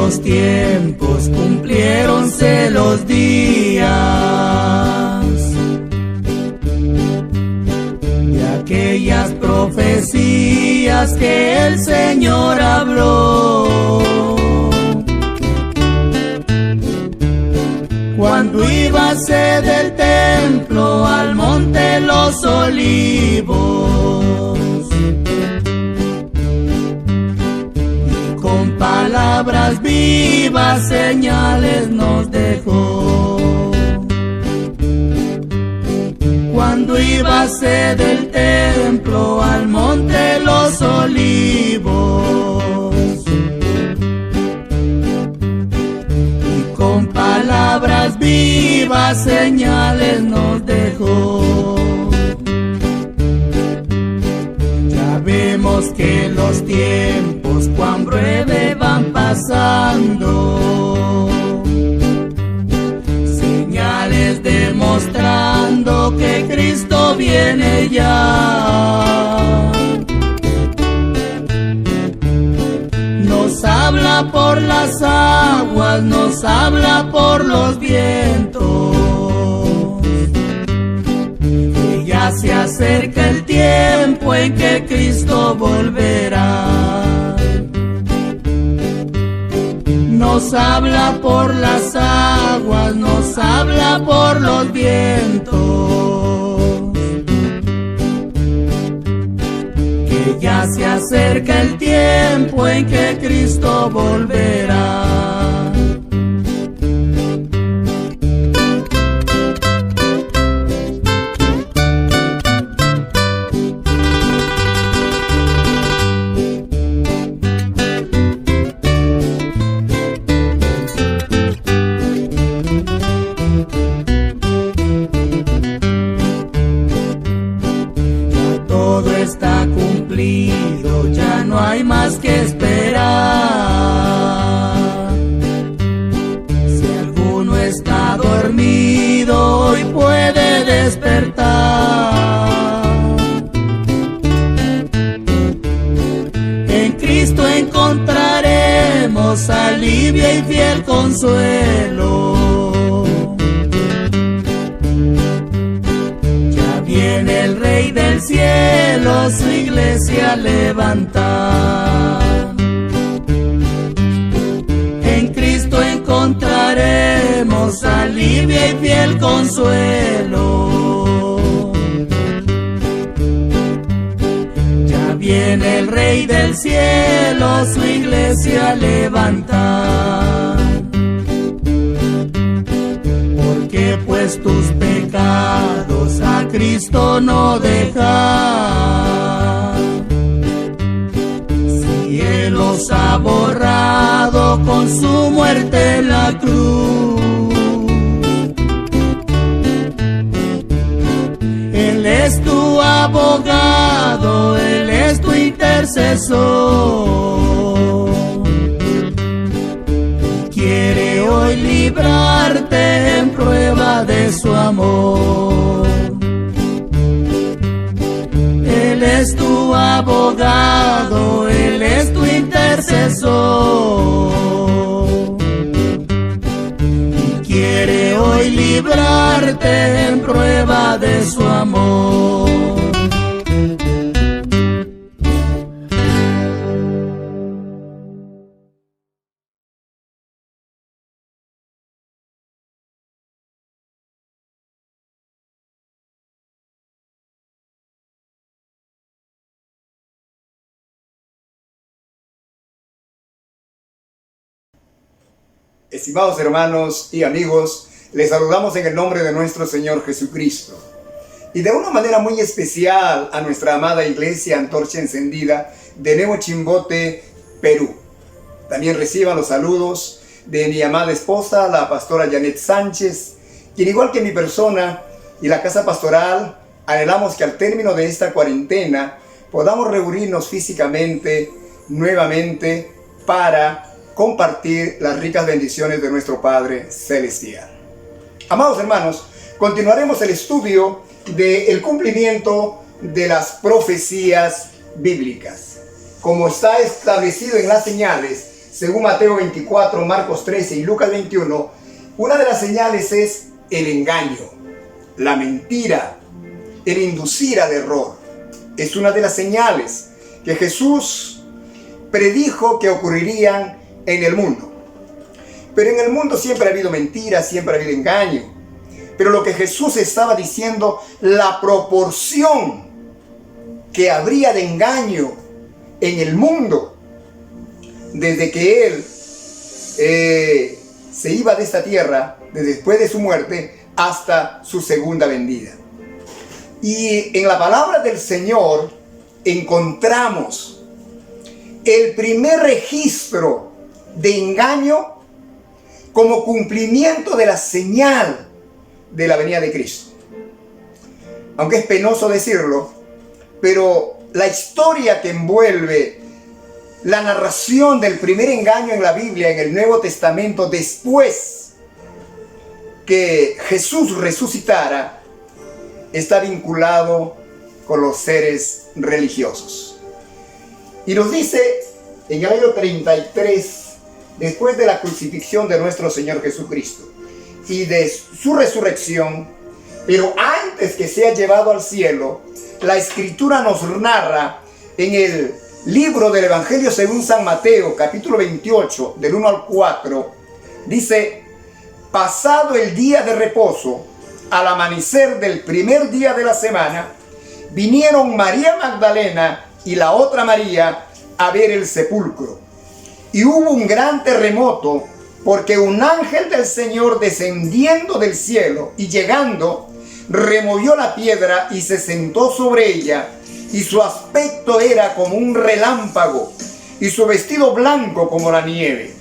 los tiempos, cumpliéronse los días de aquellas profecías que el Señor habló. Cuando íbase del templo al monte Los Olivos, y con palabras vivas señales nos dejó. Cuando íbase del templo al monte Los Olivos, con palabras vivas señales nos dejó. Ya vemos que los tiempos cuán breve van pasando, señales demostrando que Cristo viene ya. Nos habla por las aguas, nos habla por los vientos, que ya se acerca el tiempo en que Cristo volverá. Nos habla por las aguas, nos habla por los vientos, que ya se acerca el tiempo en que Cristo volverá. Ya no hay más que esperar. Si alguno está dormido, hoy puede despertar. En Cristo encontraremos alivio y fiel consuelo. Ya viene el Rey del cielo, su iglesia levantar. En Cristo encontraremos alivio y fiel consuelo. Ya viene el Rey del cielo, su iglesia levantar. Porque pues tus pecados a Cristo no dejar, si Él los ha borrado con su muerte en la cruz. Él es tu abogado, Él es tu intercesor. Quiere hoy librarte en prueba de su amor. Él es tu abogado, Él es tu intercesor. Y quiere hoy librarte en prueba de su amor. Estimados hermanos y amigos, les saludamos en el nombre de nuestro Señor Jesucristo. Y de una manera muy especial a nuestra amada iglesia Antorcha Encendida de Nemo Chimbote, Perú. También reciban los saludos de mi amada esposa, la pastora Janet Sánchez, quien igual que mi persona y la casa pastoral, anhelamos que al término de esta cuarentena podamos reunirnos físicamente nuevamente para compartir las ricas bendiciones de nuestro Padre Celestial. Amados hermanos, continuaremos el estudio del cumplimiento de las profecías bíblicas. Como está establecido en las señales, según Mateo 24, Marcos 13 y Lucas 21, una de las señales es el engaño, la mentira, el inducir al error. Es una de las señales que Jesús predijo que ocurrirían en el mundo. Pero en el mundo siempre ha habido mentiras, siempre ha habido engaño. Pero lo que Jesús estaba diciendo, la proporción que habría de engaño en el mundo desde que Él se iba de esta tierra, después de su muerte, hasta su segunda venida. Y en la palabra del Señor encontramos el primer registro de engaño como cumplimiento de la señal de la venida de Cristo. Aunque es penoso decirlo, pero la historia que envuelve la narración del primer engaño en la Biblia, en el Nuevo Testamento, después que Jesús resucitara, está vinculado con los seres religiosos. Y nos dice en el año 33, después de la crucifixión de nuestro Señor Jesucristo y de su resurrección, pero antes que sea llevado al cielo, la Escritura nos narra en el libro del Evangelio según San Mateo, capítulo 28, del 1 al 4, dice: pasado el día de reposo, al amanecer del primer día de la semana, vinieron María Magdalena y la otra María a ver el sepulcro. Y hubo un gran terremoto, porque un ángel del Señor, descendiendo del cielo y llegando, removió la piedra y se sentó sobre ella, y su aspecto era como un relámpago, y su vestido blanco como la nieve.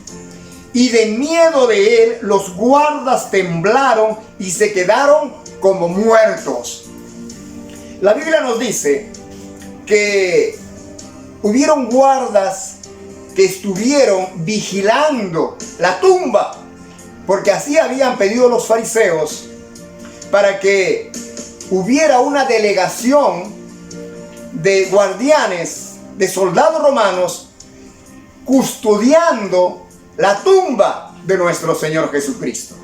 Y de miedo de él, los guardas temblaron y se quedaron como muertos. La Biblia nos dice que hubieron guardas que estuvieron vigilando la tumba, porque así habían pedido los fariseos, para que hubiera una delegación de guardianes, de soldados romanos, custodiando la tumba de nuestro Señor Jesucristo.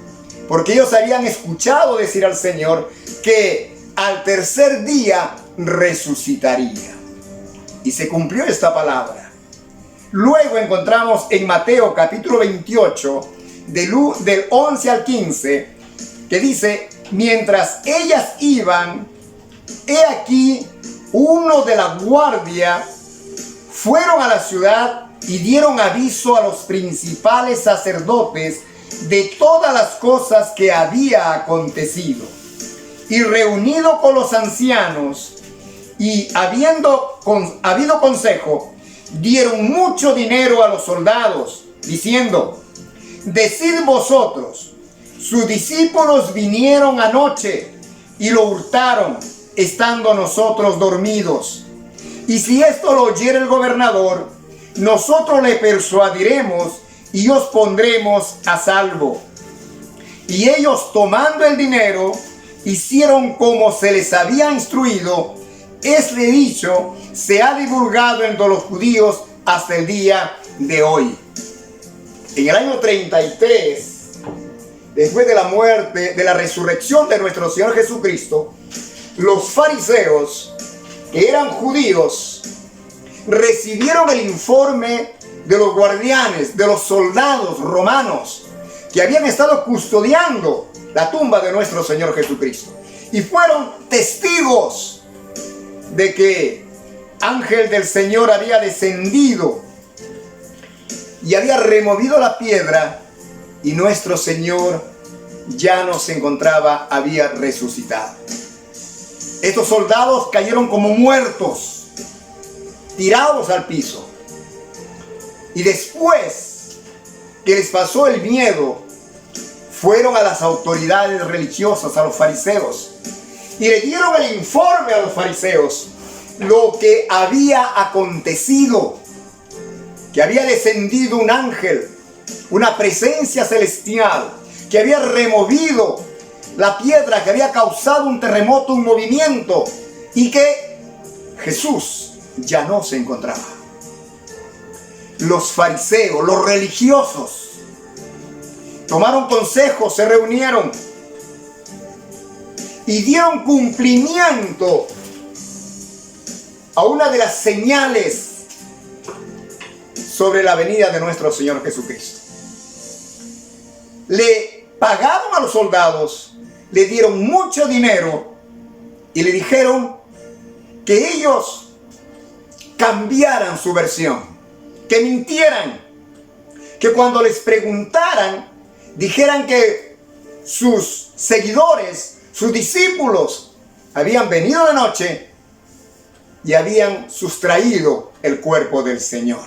Porque ellos habían escuchado decir al Señor que al tercer día resucitaría. Y se cumplió esta palabra. Luego encontramos en Mateo capítulo 28, del 11 al 15, que dice: mientras ellas iban, he aquí, uno de la guardia fueron a la ciudad y dieron aviso a los principales sacerdotes de todas las cosas que había acontecido. Y reunido con los ancianos y habido consejo, dieron mucho dinero a los soldados, diciendo: decid vosotros, sus discípulos vinieron anoche y lo hurtaron, estando nosotros dormidos. Y si esto lo oyere el gobernador, nosotros le persuadiremos y os pondremos a salvo. Y ellos, tomando el dinero, hicieron como se les había instruido. Este dicho se ha divulgado entre los judíos hasta el día de hoy. En el año 33, después de la muerte, de la resurrección de nuestro Señor Jesucristo, los fariseos, que eran judíos, recibieron el informe de los guardianes, de los soldados romanos que habían estado custodiando la tumba de nuestro Señor Jesucristo, y fueron testigos de que ángel del Señor había descendido y había removido la piedra, y nuestro Señor ya no se encontraba, había resucitado. Estos soldados cayeron como muertos, tirados al piso. Y después que les pasó el miedo, fueron a las autoridades religiosas, a los fariseos, y le dieron el informe a los fariseos lo que había acontecido, que había descendido un ángel, una presencia celestial, que había removido la piedra, que había causado un terremoto, un movimiento, y que Jesús ya no se encontraba. los fariseos, los religiosos, tomaron consejo, se reunieron y dieron cumplimiento a una de las señales sobre la venida de nuestro Señor Jesucristo. Le pagaron a los soldados, le dieron mucho dinero y le dijeron que ellos cambiaran su versión, que mintieran, que cuando les preguntaran, dijeran que sus seguidores, sus discípulos, habían venido de noche y habían sustraído el cuerpo del Señor.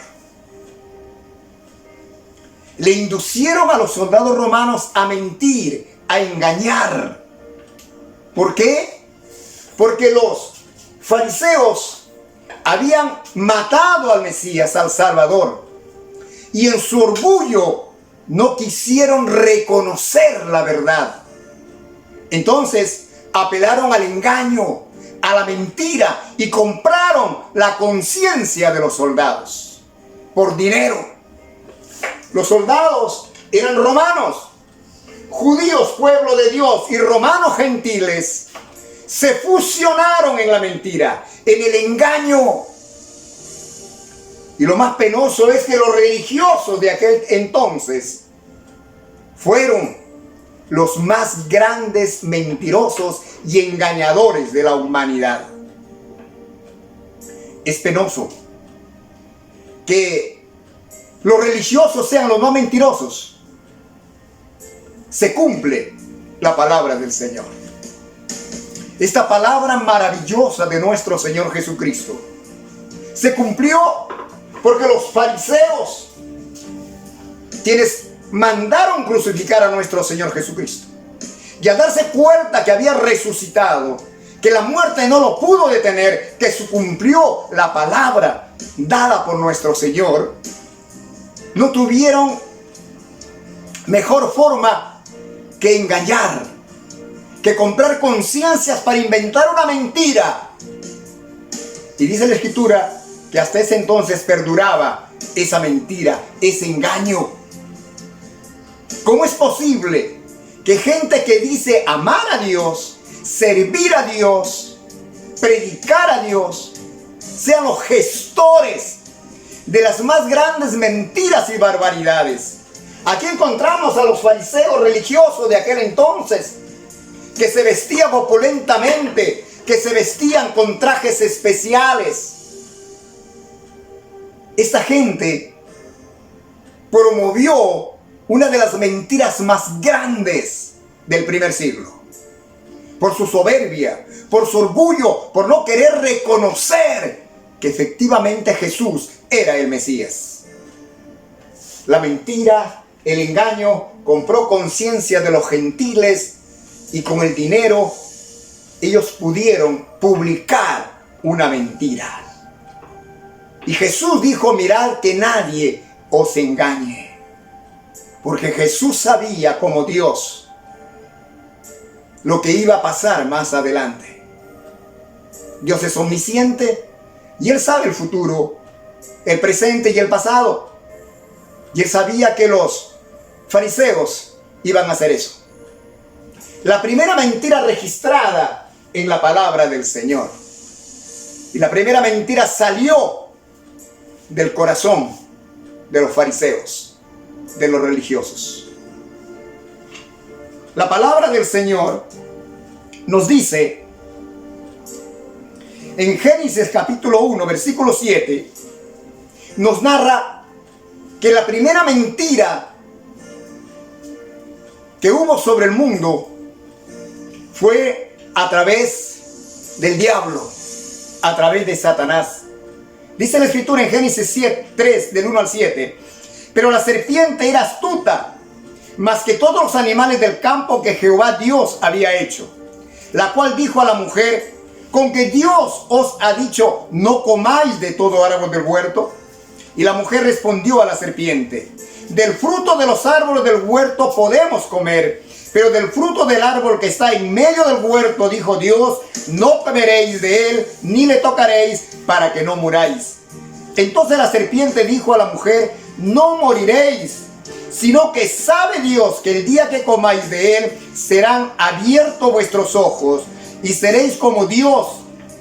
Le inducieron a los soldados romanos a mentir, a engañar. ¿Por qué? Porque los fariseos habían matado al Mesías, al Salvador, y en su orgullo no quisieron reconocer la verdad. Entonces apelaron al engaño, a la mentira, y compraron la conciencia de los soldados por dinero. Los soldados eran romanos, judíos, pueblo de Dios, y romanos gentiles. Se fusionaron en la mentira, en el engaño. Y lo más penoso es que los religiosos de aquel entonces fueron los más grandes mentirosos y engañadores de la humanidad. Es penoso que los religiosos sean los más mentirosos. Se cumple la palabra del Señor. Esta palabra maravillosa de nuestro Señor Jesucristo se cumplió porque los fariseos, quienes mandaron crucificar a nuestro Señor Jesucristo, y al darse cuenta que había resucitado, que la muerte no lo pudo detener, que se cumplió la palabra dada por nuestro Señor, no tuvieron mejor forma que engañar, que comprar conciencias para inventar una mentira. Y dice la Escritura que hasta ese entonces perduraba esa mentira, ese engaño. ¿Cómo es posible que gente que dice amar a Dios, servir a Dios, predicar a Dios, sean los gestores de las más grandes mentiras y barbaridades? Aquí encontramos a los fariseos religiosos de aquel entonces, que se vestían opulentamente, que se vestían con trajes especiales. Esta gente promovió una de las mentiras más grandes del primer siglo. Por su soberbia, por su orgullo, por no querer reconocer que efectivamente Jesús era el Mesías. La mentira, el engaño, compró conciencia de los gentiles y con el dinero ellos pudieron publicar una mentira. Y Jesús dijo: mirad que nadie os engañe. Porque Jesús sabía como Dios lo que iba a pasar más adelante. Dios es omnisciente y Él sabe el futuro, el presente y el pasado. Y Él sabía que los fariseos iban a hacer eso. La primera mentira registrada en la palabra del Señor. Y la primera mentira salió del corazón de los fariseos, de los religiosos. La palabra del Señor nos dice en Génesis capítulo 1, versículo 7, nos narra que la primera mentira que hubo sobre el mundo fue a través del diablo, a través de Satanás. Dice la Escritura en Génesis 3, del 1 al 7, pero la serpiente era astuta, más que todos los animales del campo que Jehová Dios había hecho, la cual dijo a la mujer: ¿con que Dios os ha dicho, no comáis de todo árbol del huerto? Y la mujer respondió a la serpiente: del fruto de los árboles del huerto podemos comer, pero del fruto del árbol que está en medio del huerto, dijo Dios, no comeréis de él, ni le tocaréis, para que no muráis. Entonces la serpiente dijo a la mujer: no moriréis, sino que sabe Dios que el día que comáis de él serán abiertos vuestros ojos y seréis como Dios,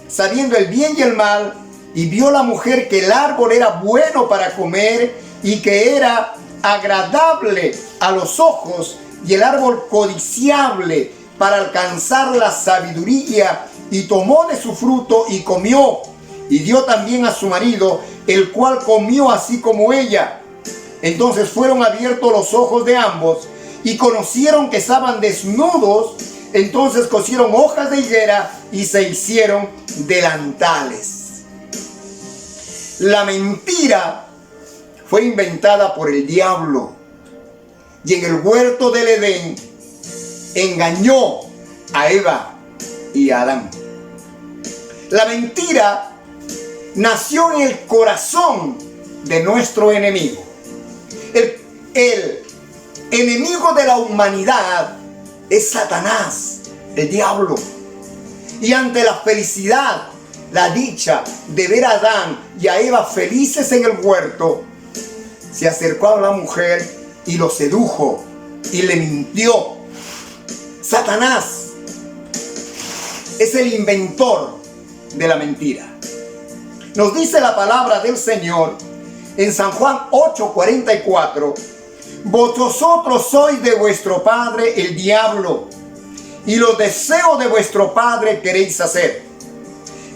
sabiendo el bien y el mal. Y vio la mujer que el árbol era bueno para comer y que era agradable a los ojos, y el árbol codiciable para alcanzar la sabiduría, y tomó de su fruto y comió, y dio también a su marido, el cual comió así como ella. Entonces fueron abiertos los ojos de ambos y conocieron que estaban desnudos. Entonces cosieron hojas de higuera y se hicieron delantales. La mentira fue inventada por el diablo, y en el huerto del Edén engañó a Eva y a Adán. La mentira nació en el corazón de nuestro enemigo. El enemigo de la humanidad es Satanás, el diablo. Y ante la felicidad, la dicha de ver a Adán y a Eva felices en el huerto, se acercó a la mujer y lo sedujo y le mintió. Satanás es el inventor de la mentira. Nos dice la palabra del Señor en San Juan 8:44: vosotros sois de vuestro padre el diablo, y los deseos de vuestro padre queréis hacer.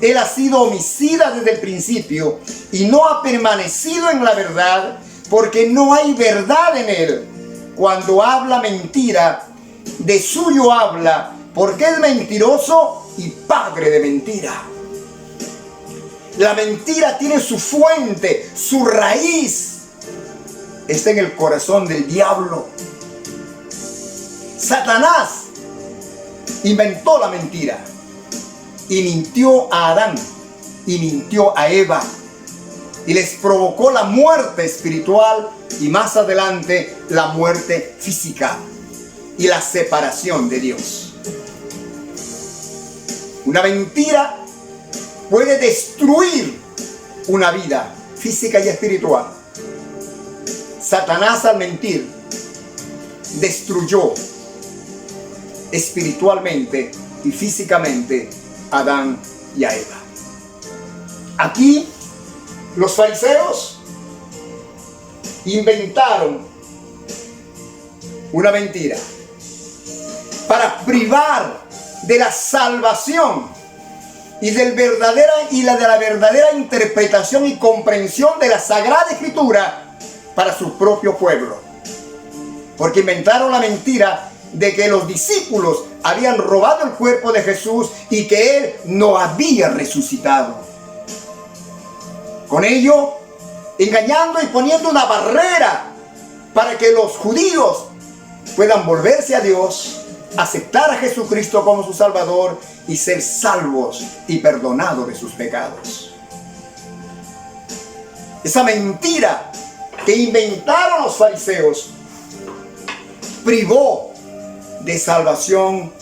Él ha sido homicida desde el principio y no ha permanecido en la verdad, porque no hay verdad en él. Cuando habla mentira, de suyo habla, porque es mentiroso y padre de mentira. La mentira tiene su fuente, su raíz está en el corazón del diablo. Satanás inventó la mentira y mintió a Adán y mintió a Eva y les provocó la muerte espiritual y más adelante la muerte física y la separación de Dios. Una mentira puede destruir una vida física y espiritual. Satanás, al mentir, destruyó espiritualmente y físicamente a Adán y a Eva. Aquí los fariseos inventaron una mentira para privar de la salvación y de la verdadera interpretación y comprensión de la Sagrada Escritura para su propio pueblo. Porque inventaron la mentira de que los discípulos habían robado el cuerpo de Jesús y que él no había resucitado. Con ello, engañando y poniendo una barrera para que los judíos puedan volverse a Dios, aceptar a Jesucristo como su Salvador y ser salvos y perdonados de sus pecados. Esa mentira que inventaron los fariseos privó de salvación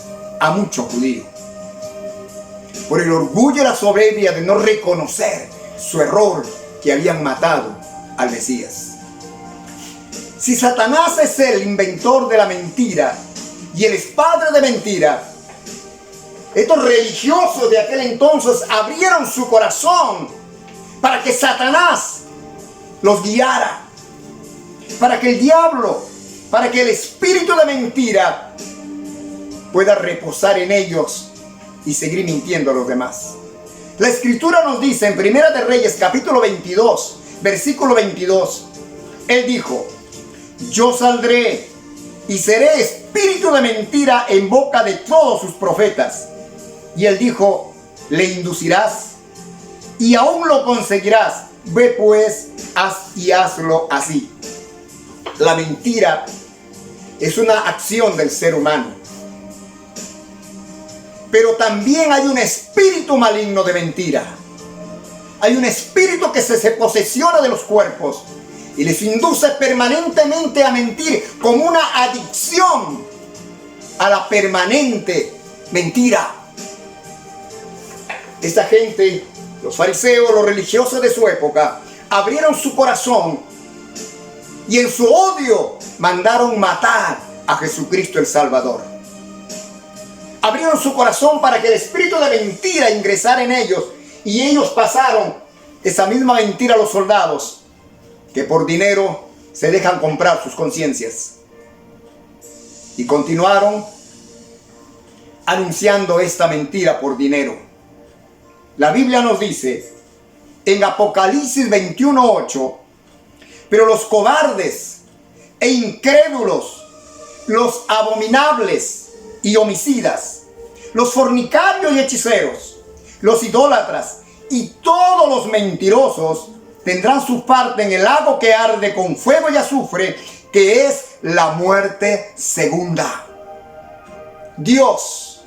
a muchos judíos por el orgullo y la soberbia de no reconocer su error, que habían matado al Mesías. Si Satanás es el inventor de la mentira y él es padre de mentira, estos religiosos de aquel entonces abrieron su corazón para que Satanás los guiara, para que el diablo, para que el espíritu de mentira pueda reposar en ellos y seguir mintiendo a los demás. La Escritura nos dice en Primera de Reyes capítulo 22, versículo 22, él dijo: yo saldré y seré espíritu de mentira en boca de todos sus profetas. Y él dijo: le inducirás y aún lo conseguirás. Ve pues, haz y hazlo así. La mentira es una acción del ser humano, pero también hay un espíritu maligno de mentira. Hay un espíritu que se posesiona de los cuerpos y les induce permanentemente a mentir, como una adicción a la permanente mentira. Esta gente, los fariseos, los religiosos de su época, abrieron su corazón y en su odio mandaron matar a Jesucristo el Salvador. Abrieron su corazón para que el espíritu de mentira ingresara en ellos, y ellos pasaron esa misma mentira a los soldados, que por dinero se dejan comprar sus conciencias. Y continuaron anunciando esta mentira por dinero. La Biblia nos dice en Apocalipsis 21:8, pero los cobardes e incrédulos, los abominables y homicidas, los fornicarios y hechiceros, los idólatras y todos los mentirosos tendrán su parte en el lago que arde con fuego y azufre, que es la muerte segunda. Dios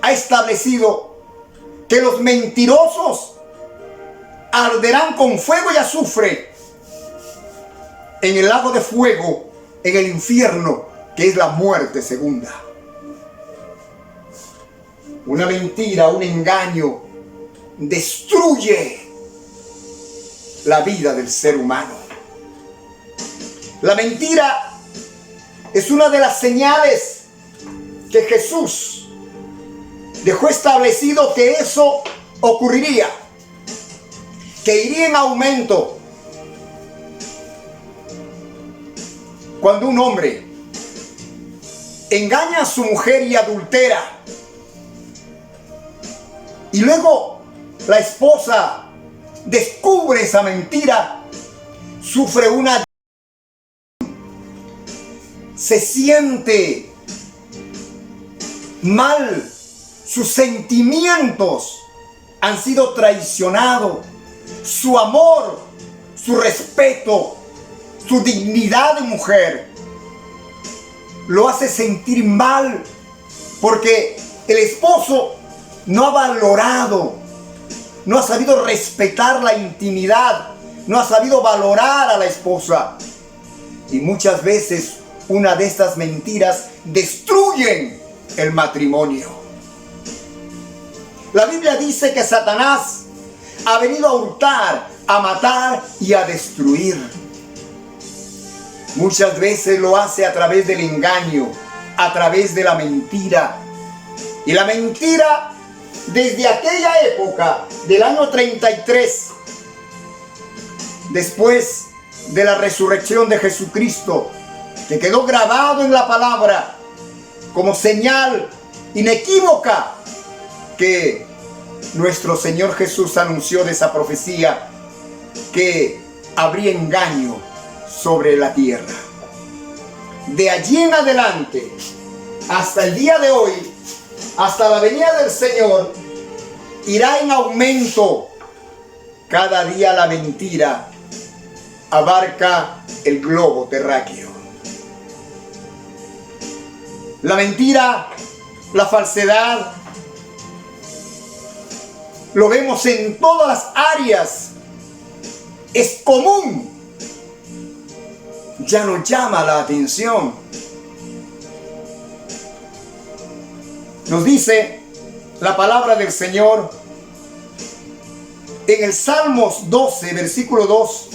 ha establecido que los mentirosos arderán con fuego y azufre en el lago de fuego, en el infierno, que es la muerte segunda. Una mentira, un engaño, destruye la vida del ser humano. La mentira es una de las señales que Jesús dejó establecido que eso ocurriría, que iría en aumento. Cuando un hombre engaña a su mujer y adultera, y luego la esposa descubre esa mentira, sufre una... se siente mal, sus sentimientos han sido traicionados, su amor, su respeto, su dignidad de mujer lo hace sentir mal, porque el esposo no ha valorado, no ha sabido respetar la intimidad, no ha sabido valorar a la esposa. Y muchas veces una de estas mentiras destruyen el matrimonio. La Biblia dice que Satanás ha venido a hurtar, a matar y a destruir. Muchas veces lo hace a través del engaño, a través de la mentira. Y la mentira, desde aquella época del año 33, después de la resurrección de Jesucristo, que quedó grabado en la palabra como señal inequívoca que nuestro Señor Jesús anunció de esa profecía, que habría engaño sobre la tierra. De allí en adelante, hasta el día de hoy, hasta la venida del Señor, irá en aumento. Cada día la mentira abarca el globo terráqueo. La mentira, la falsedad, lo vemos en todas las áreas. Es común. Ya nos llama la atención. Nos dice la palabra del Señor en el Salmos 12, versículo 2.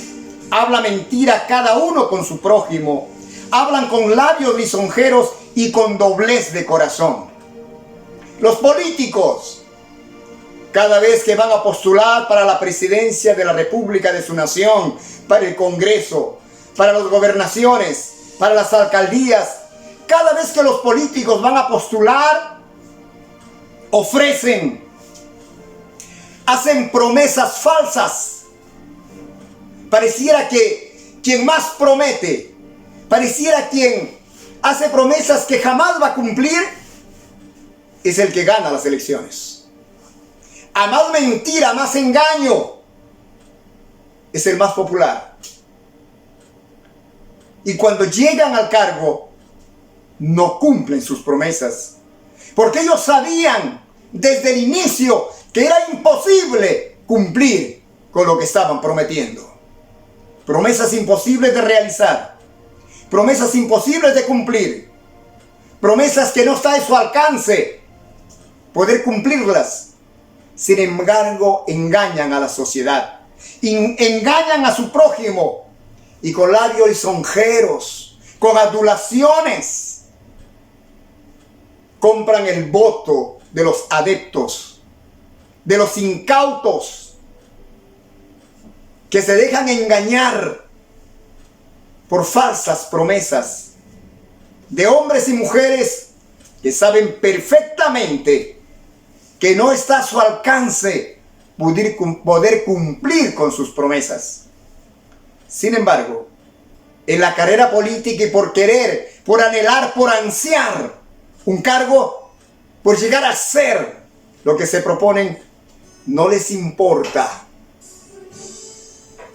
Habla mentira cada uno con su prójimo. Hablan con labios lisonjeros y con doblez de corazón. Los políticos, cada vez que van a postular para la presidencia de la República de su nación, para el Congreso, para las gobernaciones, para las alcaldías, cada vez que los políticos van a postular, ofrecen, hacen promesas falsas. Pareciera que quien más promete, pareciera quien hace promesas que jamás va a cumplir, es el que gana las elecciones. A más mentira, más engaño, es el más popular. Y cuando llegan al cargo, no cumplen sus promesas, porque ellos sabían desde el inicio que era imposible cumplir con lo que estaban prometiendo. Promesas imposibles de realizar, promesas imposibles de cumplir, promesas que no está en su alcance poder cumplirlas. Sin embargo, engañan a la sociedad. engañan a su prójimo y con labios lisonjeros, con adulaciones, compran el voto de los adeptos, de los incautos, que se dejan engañar por falsas promesas de hombres y mujeres que saben perfectamente que no está a su alcance poder cumplir con sus promesas. Sin embargo, en la carrera política y por querer, por anhelar, por ansiar un cargo, por llegar a ser lo que se proponen, no les importa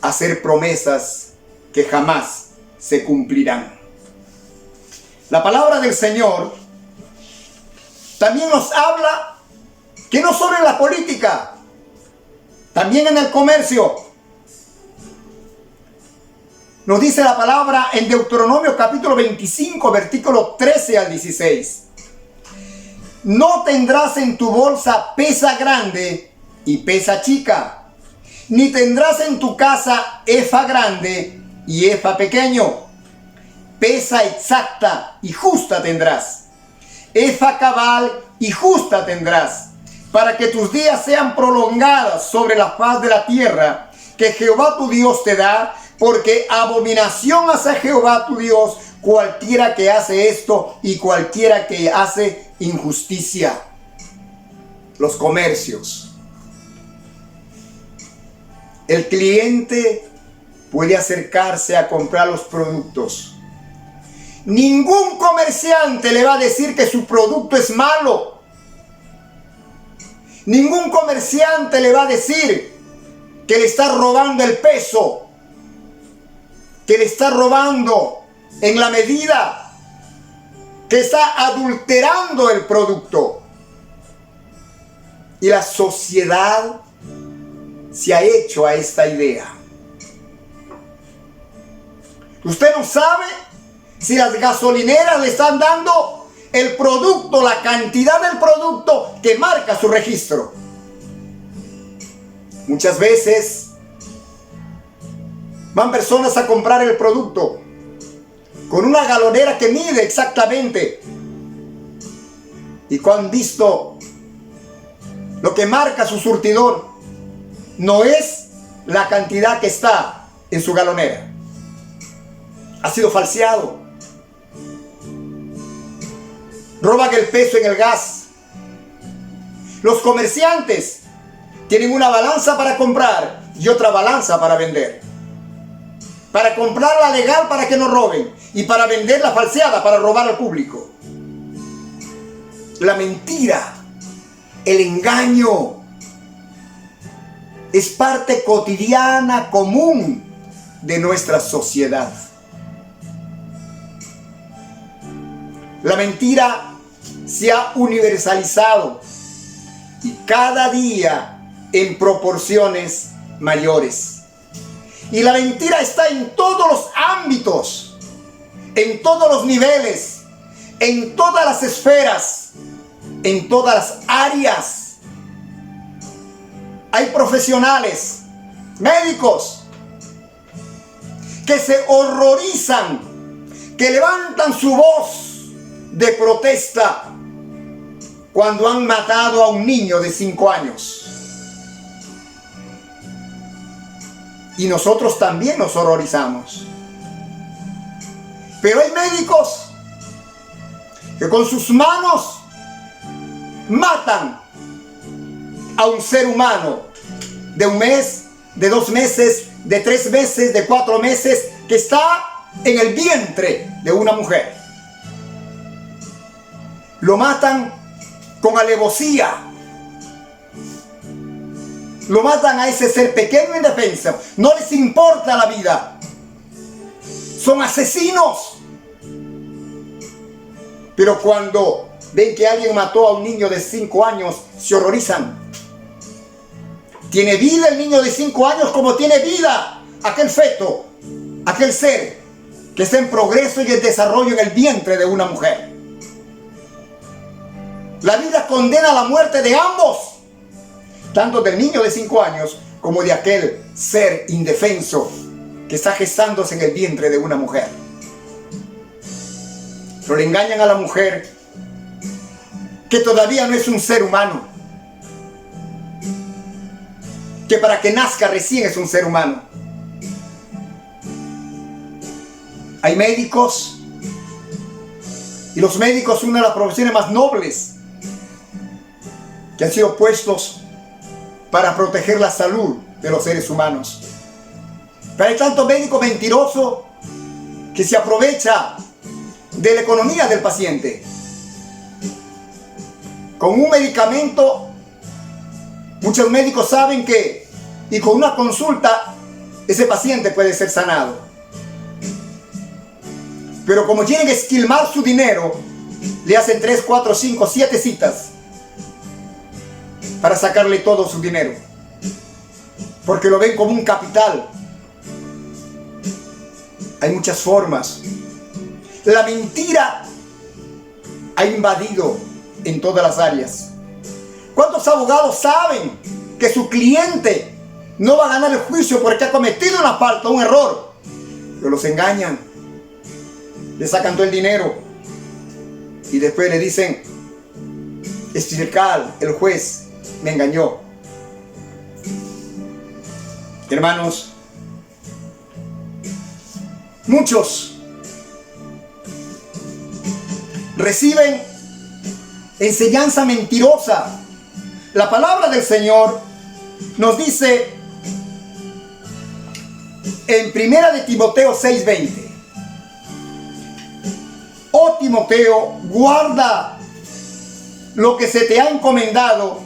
hacer promesas que jamás se cumplirán. La palabra del Señor también nos habla que no solo en la política, también en el comercio. Nos dice la palabra en Deuteronomio capítulo 25, versículo 13 al 16. No tendrás en tu bolsa pesa grande y pesa chica, ni tendrás en tu casa efa grande y efa pequeño. Pesa exacta y justa tendrás, efa cabal y justa tendrás, para que tus días sean prolongados sobre la faz de la tierra que Jehová tu Dios te da, porque abominación hace Jehová tu Dios cualquiera que hace esto y cualquiera que hace injusticia. Los comercios. El cliente puede acercarse a comprar los productos. Ningún comerciante le va a decir que su producto es malo. Ningún comerciante le va a decir que le está robando el peso, que le está robando en la medida, que está adulterando el producto. Y la sociedad se ha hecho a esta idea. Usted no sabe si las gasolineras le están dando el producto, la cantidad del producto que marca su registro. Muchas veces van personas a comprar el producto con una galonera que mide exactamente. Y cuando han visto lo que marca su surtidor, no es la cantidad que está en su galonera. Ha sido falseado. Roban el peso en el gas. Los comerciantes tienen una balanza para comprar y otra balanza para vender. Para comprar la legal para que no roben y para vender la falseada para robar al público. La mentira, el engaño, es parte cotidiana, común de nuestra sociedad. La mentira se ha universalizado y cada día en proporciones mayores. Y la mentira está en todos los ámbitos, en todos los niveles, en todas las esferas, en todas las áreas. Hay profesionales, médicos, que se horrorizan, que levantan su voz de protesta cuando han matado a un niño de 5 años. Y nosotros también nos horrorizamos. Pero hay médicos que con sus manos matan a un ser humano de 1 mes, de 2 meses, de 3 meses, de 4 meses, que está en el vientre de una mujer. Lo matan con alevosía. Lo matan a ese ser pequeño indefenso. No les importa la vida. Son asesinos. Pero cuando ven que alguien mató a un niño de 5 años, se horrorizan. Tiene vida el niño de 5 años como tiene vida aquel feto, aquel ser que está en progreso y en desarrollo en el vientre de una mujer. La Biblia condena la muerte de ambos, tanto del niño de 5 años como de aquel ser indefenso que está gestándose en el vientre de una mujer. Pero le engañan a la mujer que todavía no es un ser humano, que para que nazca recién es un ser humano. Hay médicos, y los médicos son una de las profesiones más nobles que han sido puestos para proteger la salud de los seres humanos. Pero hay tanto médico mentiroso que se aprovecha de la economía del paciente. Con un medicamento, muchos médicos saben que, y con una consulta, ese paciente puede ser sanado. Pero como quieren esquilmar su dinero, le hacen 3, 4, 5, 7 citas para sacarle todo su dinero, porque lo ven como un capital. Hay muchas formas. La mentira ha invadido en todas las áreas. ¿Cuántos abogados saben que su cliente no va a ganar el juicio porque ha cometido una falta, un error? Pero los engañan, le sacan todo el dinero y después le dicen: el fiscal, el juez me engañó. Hermanos, muchos reciben enseñanza mentirosa. La palabra del Señor nos dice en 1 de Timoteo 6:20: oh Timoteo, guarda lo que se te ha encomendado,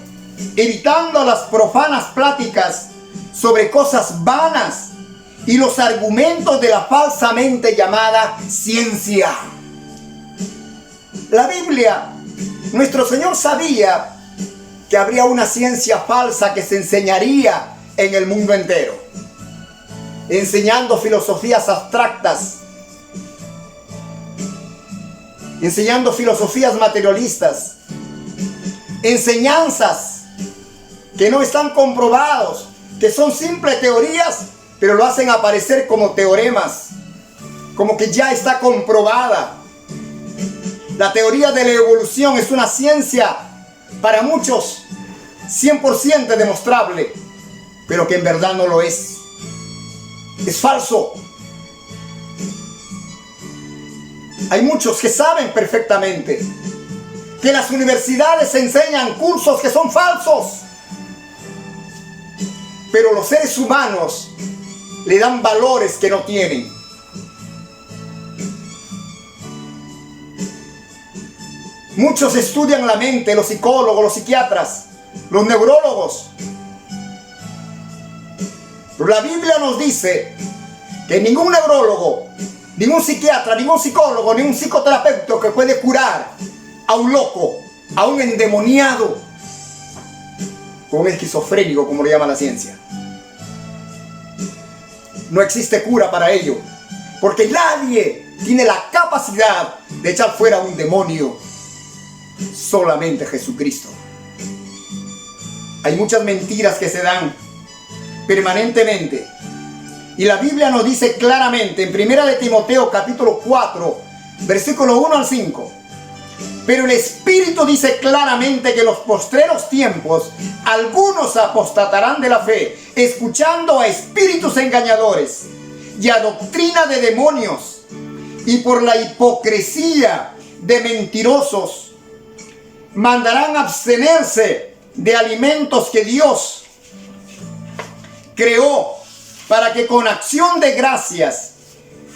evitando las profanas pláticas sobre cosas vanas y los argumentos de la falsamente llamada ciencia. La Biblia, nuestro Señor sabía que habría una ciencia falsa que se enseñaría en el mundo entero, enseñando filosofías abstractas, enseñando filosofías materialistas, enseñanzas que no están comprobados, que son simples teorías, pero lo hacen aparecer como teoremas, como que ya está comprobada. La teoría de la evolución es una ciencia para muchos 100% demostrable, pero que en verdad no lo es. Es falso. Hay muchos que saben perfectamente que las universidades enseñan cursos que son falsos, pero los seres humanos le dan valores que no tienen. Muchos estudian la mente, los psicólogos, los psiquiatras, los neurólogos. Pero la Biblia nos dice que ningún neurólogo, ningún psiquiatra, ningún psicólogo, ningún psicoterapeuta que puede curar a un loco, a un endemoniado, o un esquizofrénico, como le llama la ciencia. No existe cura para ello, porque nadie tiene la capacidad de echar fuera a un demonio. Solamente Jesucristo. Hay muchas mentiras que se dan permanentemente, y la Biblia nos dice claramente en 1 de Timoteo capítulo 4 versículo 1 al 5: pero el Espíritu dice claramente que en los postreros tiempos algunos apostatarán de la fe, escuchando a espíritus engañadores y a doctrina de demonios, y por la hipocresía de mentirosos mandarán abstenerse de alimentos que Dios creó, para que con acción de gracias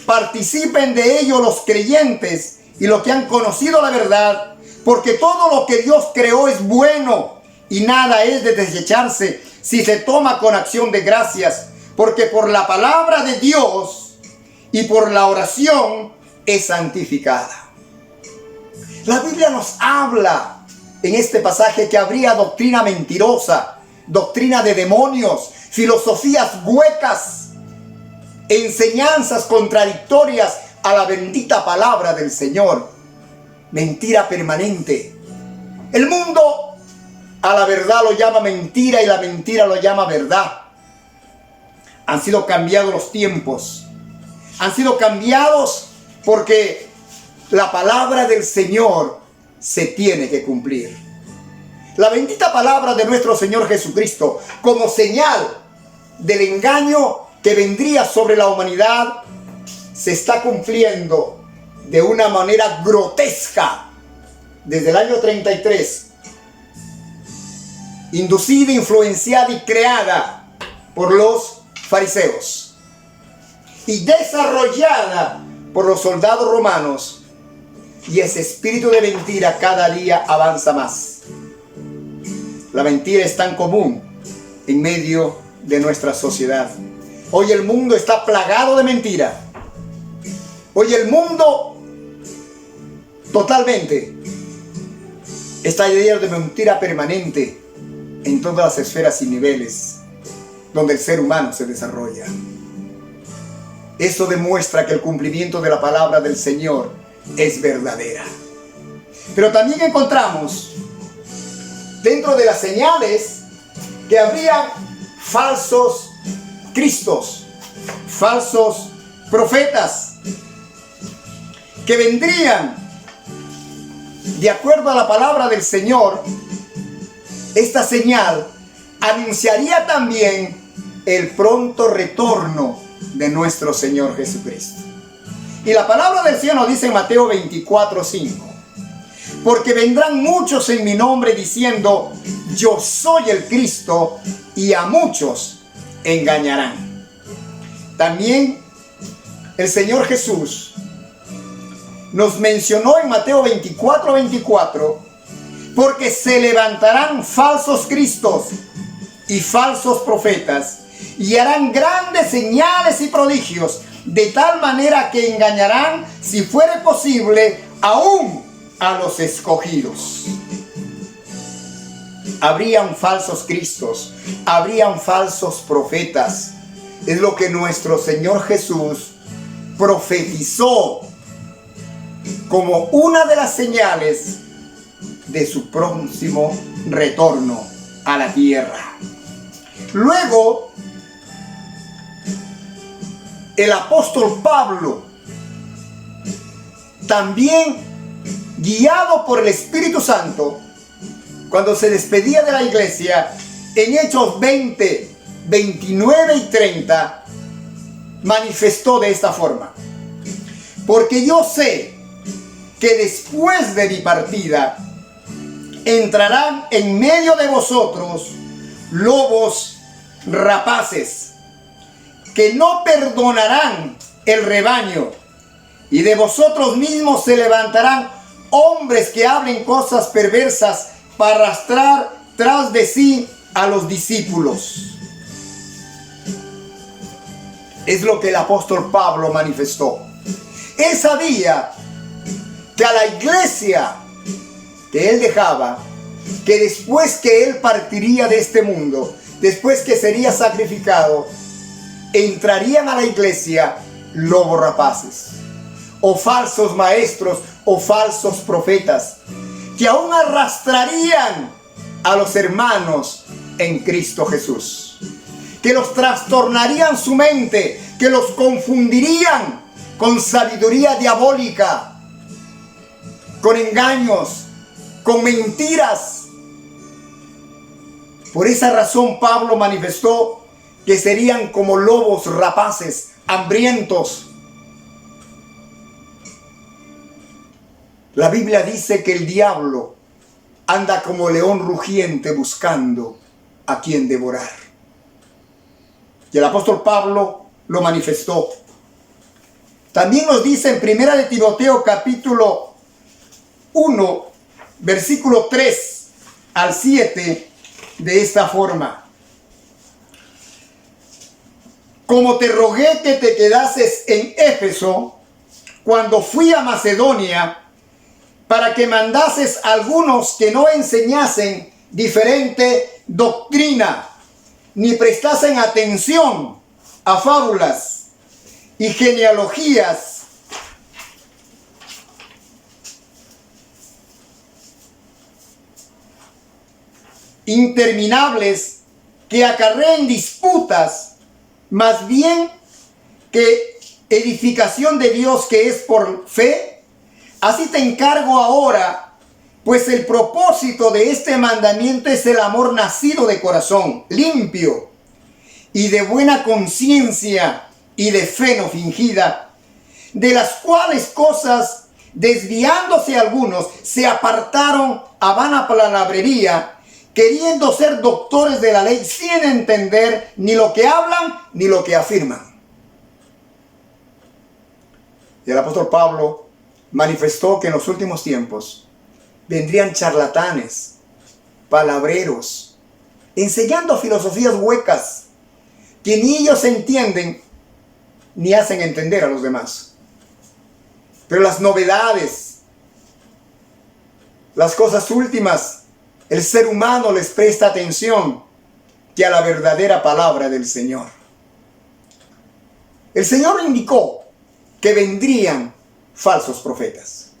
participen de ello los creyentes y los que han conocido la verdad, porque todo lo que Dios creó es bueno y nada es de desecharse si se toma con acción de gracias, porque por la palabra de Dios y por la oración es santificada. La Biblia nos habla en este pasaje que habría doctrina mentirosa, doctrina de demonios, filosofías huecas, enseñanzas contradictorias a la bendita palabra del Señor. Mentira permanente. El mundo a la verdad lo llama mentira y la mentira lo llama verdad. Han sido cambiados los tiempos. Han sido cambiados porque la palabra del Señor se tiene que cumplir. La bendita palabra de nuestro Señor Jesucristo, como señal del engaño que vendría sobre la humanidad, se está cumpliendo de una manera grotesca desde el año 33, inducida, influenciada y creada por los fariseos y desarrollada por los soldados romanos, y ese espíritu de mentira cada día avanza más. La mentira es tan común en medio de nuestra sociedad. Hoy el mundo está plagado de mentira. Hoy el mundo totalmente está lleno de mentira permanente en todas las esferas y niveles donde el ser humano se desarrolla. Eso demuestra que el cumplimiento de la palabra del Señor es verdadera. Pero también encontramos dentro de las señales que habría falsos cristos, falsos profetas, que vendrían de acuerdo a la palabra del Señor. Esta señal anunciaría también el pronto retorno de nuestro Señor Jesucristo. Y la palabra del Señor nos dice en Mateo 24:5: porque vendrán muchos en mi nombre diciendo, yo soy el Cristo, y a muchos engañarán. También el Señor Jesús nos mencionó en Mateo 24:24, porque se levantarán falsos cristos y falsos profetas, y harán grandes señales y prodigios, de tal manera que engañarán, si fuere posible, aún a los escogidos. Habrían falsos cristos, habrían falsos profetas. Es lo que nuestro Señor Jesús profetizó como una de las señales de su próximo retorno a la tierra. Luego, el apóstol Pablo, también guiado por el Espíritu Santo, cuando se despedía de la iglesia, en Hechos 20, 29 y 30, manifestó de esta forma: porque yo sé que después de mi partida entrarán en medio de vosotros lobos rapaces, que no perdonarán el rebaño, y de vosotros mismos se levantarán hombres que hablen cosas perversas para arrastrar tras de sí a los discípulos. Es lo que el apóstol Pablo manifestó. Él sabía que a la iglesia que él dejaba, que después que él partiría de este mundo, después que sería sacrificado, entrarían a la iglesia lobos rapaces, o falsos maestros, o falsos profetas, que aún arrastrarían a los hermanos en Cristo Jesús, que los trastornarían su mente, que los confundirían con sabiduría diabólica, con engaños, con mentiras. Por esa razón Pablo manifestó que serían como lobos rapaces, hambrientos. La Biblia dice que el diablo anda como león rugiente buscando a quien devorar. Y el apóstol Pablo lo manifestó. También nos dice en 1 de Timoteo capítulo 1, versículo 3 al 7, de esta forma: como te rogué que te quedases en Éfeso cuando fui a Macedonia, para que mandases a algunos que no enseñasen diferente doctrina, ni prestasen atención a fábulas y genealogías interminables que acarreen disputas más bien que edificación de Dios que es por fe, así te encargo ahora, pues el propósito de este mandamiento es el amor nacido de corazón, limpio, y de buena conciencia y de fe no fingida, de las cuales cosas, desviándose algunos, se apartaron a vana palabrería, queriendo ser doctores de la ley sin entender ni lo que hablan ni lo que afirman. Y el apóstol Pablo manifestó que en los últimos tiempos vendrían charlatanes, palabreros, enseñando filosofías huecas que ni ellos entienden ni hacen entender a los demás. Pero las novedades, las cosas últimas, el ser humano les presta atención que a la verdadera palabra del Señor. El Señor indicó que vendrían falsos profetas,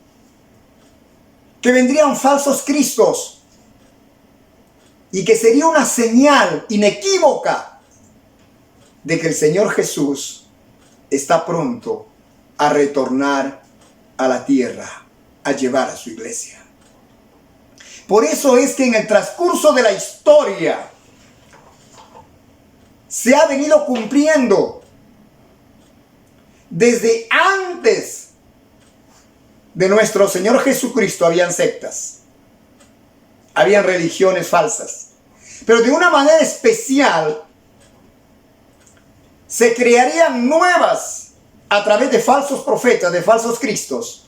que vendrían falsos cristos, y que sería una señal inequívoca de que el Señor Jesús está pronto a retornar a la tierra, a llevar a su iglesia. Por eso es que en el transcurso de la historia se ha venido cumpliendo desde antes de nuestro Señor Jesucristo. Habían sectas, habían religiones falsas, pero de una manera especial se crearían nuevas a través de falsos profetas, de falsos cristos,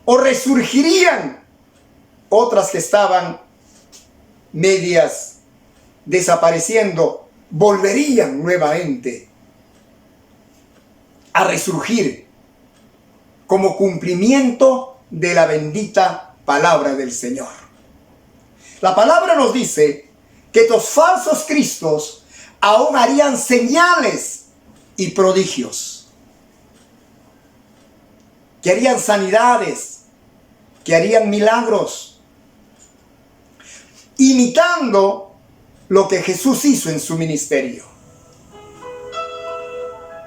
o resurgirían otras que estaban medias desapareciendo, volverían nuevamente a resurgir como cumplimiento de la bendita palabra del Señor. La palabra nos dice que estos falsos cristos aún harían señales y prodigios, que harían sanidades, que harían milagros, imitando lo que Jesús hizo en su ministerio.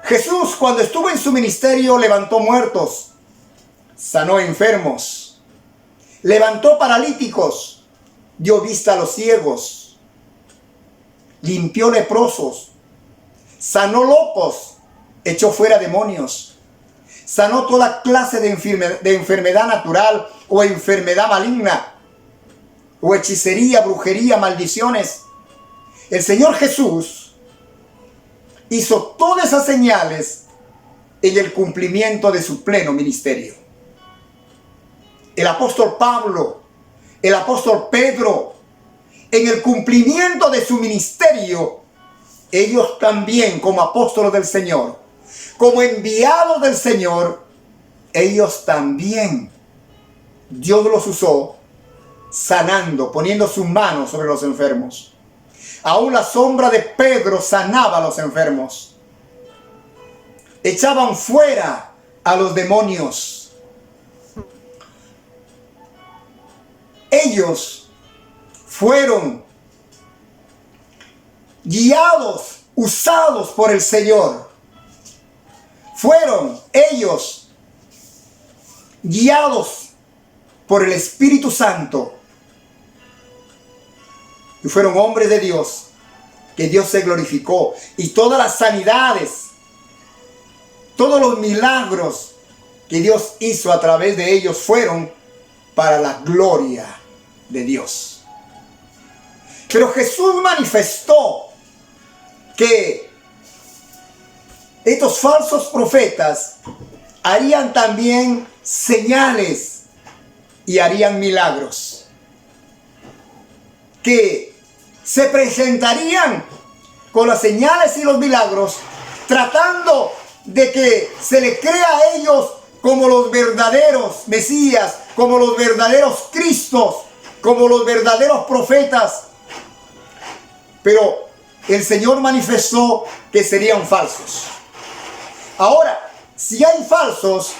Jesús, cuando estuvo en su ministerio, levantó muertos, sanó enfermos, levantó paralíticos, dio vista a los ciegos, limpió leprosos, sanó locos, echó fuera demonios, sanó toda clase de enfermedad natural o enfermedad maligna, o hechicería, brujería, maldiciones. El Señor Jesús hizo todas esas señales en el cumplimiento de su pleno ministerio. El apóstol Pablo, el apóstol Pedro, en el cumplimiento de su ministerio, ellos también, como apóstoles del Señor, como enviados del Señor, ellos también, Dios los usó sanando, poniendo sus manos sobre los enfermos. Aún la sombra de Pedro sanaba a los enfermos. Echaban fuera a los demonios. Ellos fueron guiados, usados por el Señor. Fueron ellos guiados por el Espíritu Santo. Y fueron hombres de Dios, que Dios se glorificó. Y todas las sanidades, todos los milagros que Dios hizo a través de ellos fueron para la gloria de Dios. Pero Jesús manifestó que estos falsos profetas harían también señales y harían milagros, que se presentarían con las señales y los milagros, tratando de que se le crea a ellos como los verdaderos Mesías, como los verdaderos Cristos, como los verdaderos profetas. Pero el Señor manifestó que serían falsos. Ahora, si hay falsos,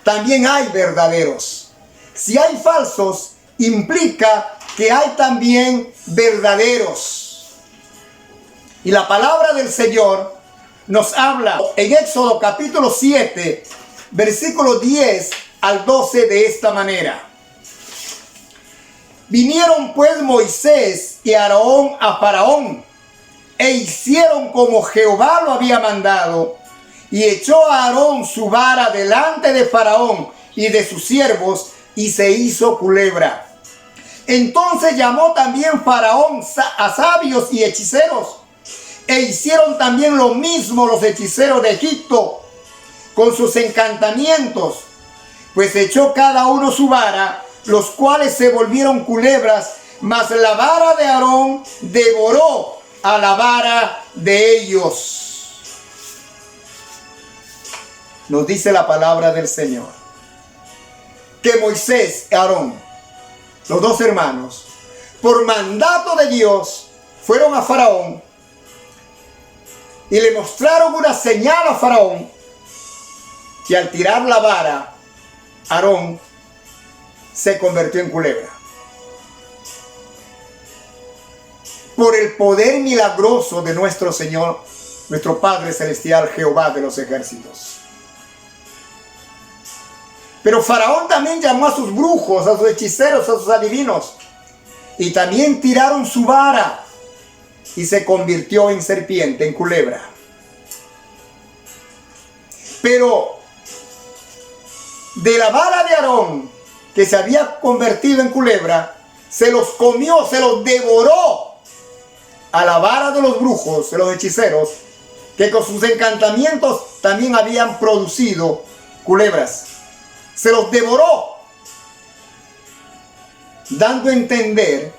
también hay verdaderos. Si hay falsos, implica que hay también verdaderos. Y la palabra del Señor nos habla en Éxodo capítulo 7, versículo 10 al 12 de esta manera. Vinieron pues Moisés y Aarón a Faraón, e hicieron como Jehová lo había mandado, y echó a Aarón su vara delante de Faraón y de sus siervos, y se hizo culebra. Entonces llamó también Faraón a sabios y hechiceros, e hicieron también lo mismo los hechiceros de Egipto con sus encantamientos, pues echó cada uno su vara, los cuales se volvieron culebras, mas la vara de Aarón devoró a la vara de ellos. Nos dice la palabra del Señor que Moisés y Aarón, los dos hermanos, por mandato de Dios, fueron a Faraón y le mostraron una señal a Faraón, que al tirar la vara, Aarón se convirtió en culebra. Por el poder milagroso de nuestro Señor, nuestro Padre Celestial, Jehová de los ejércitos. Pero Faraón también llamó a sus brujos, a sus hechiceros, a sus adivinos, y también tiraron su vara, y se convirtió en serpiente, en culebra. Pero de la vara de Aarón, que se había convertido en culebra, se los comió, se los devoró a la vara de los brujos, de los hechiceros, que con sus encantamientos también habían producido culebras. Se los devoró, dando a entender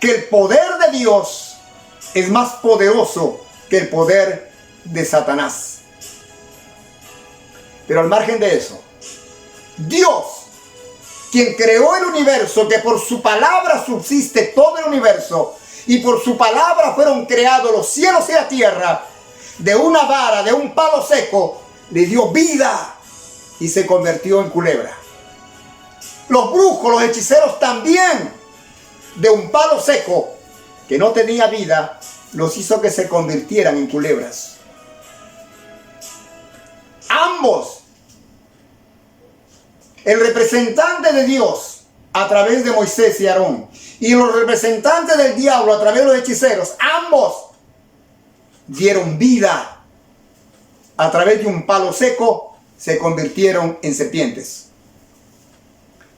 que el poder de Dios es más poderoso que el poder de Satanás. Pero al margen de eso, Dios, quien creó el universo, que por su palabra subsiste todo el universo, y por su palabra fueron creados los cielos y la tierra, de una vara, de un palo seco, le dio vida y se convirtió en culebra. Los brujos, los hechiceros también, de un palo seco que no tenía vida, los hizo que se convirtieran en culebras. Ambos, el representante de Dios a través de Moisés y Aarón, y los representantes del diablo a través de los hechiceros, ambos dieron vida a través de un palo seco, se convirtieron en serpientes.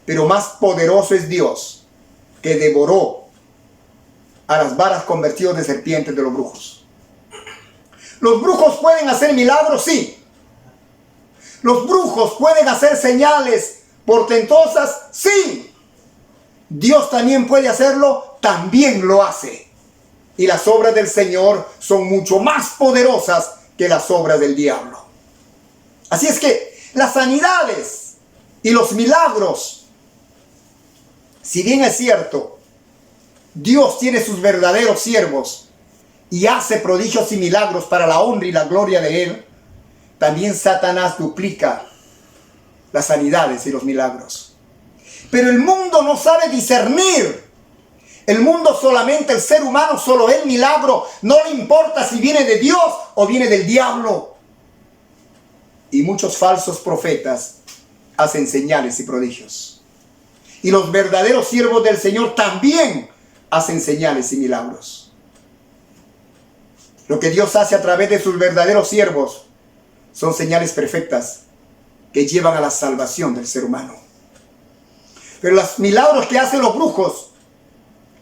Pero más poderoso es Dios, que devoró a las varas convertidas de serpientes de los brujos. ¿Los brujos pueden hacer milagros? Sí. ¿Los brujos pueden hacer señales portentosas? Sí. ¿Dios también puede hacerlo? También lo hace. Y las obras del Señor son mucho más poderosas que las obras del diablo. Así es que las sanidades y los milagros, si bien es cierto, Dios tiene sus verdaderos siervos y hace prodigios y milagros para la honra y la gloria de Él, también Satanás duplica las sanidades y los milagros. Pero el mundo no sabe discernir. El mundo solamente, el ser humano, solo ve el milagro. No le importa si viene de Dios o viene del diablo. Y muchos falsos profetas hacen señales y prodigios. Y los verdaderos siervos del Señor también hacen señales y milagros. Lo que Dios hace a través de sus verdaderos siervos son señales perfectas que llevan a la salvación del ser humano. Pero los milagros que hacen los brujos,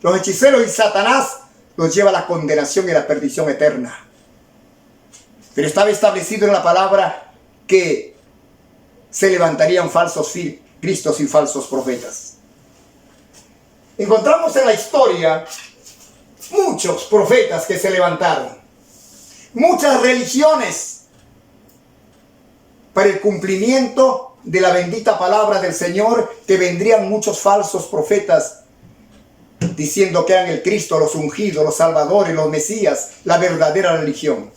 los hechiceros y Satanás, los lleva a la condenación y a la perdición eterna. Pero estaba establecido en la palabra que se levantarían falsos cristos y falsos profetas. Encontramos en la historia muchos profetas que se levantaron, muchas religiones para el cumplimiento de la bendita palabra del Señor, que vendrían muchos falsos profetas diciendo que eran el Cristo, los ungidos, los salvadores, los Mesías, la verdadera religión.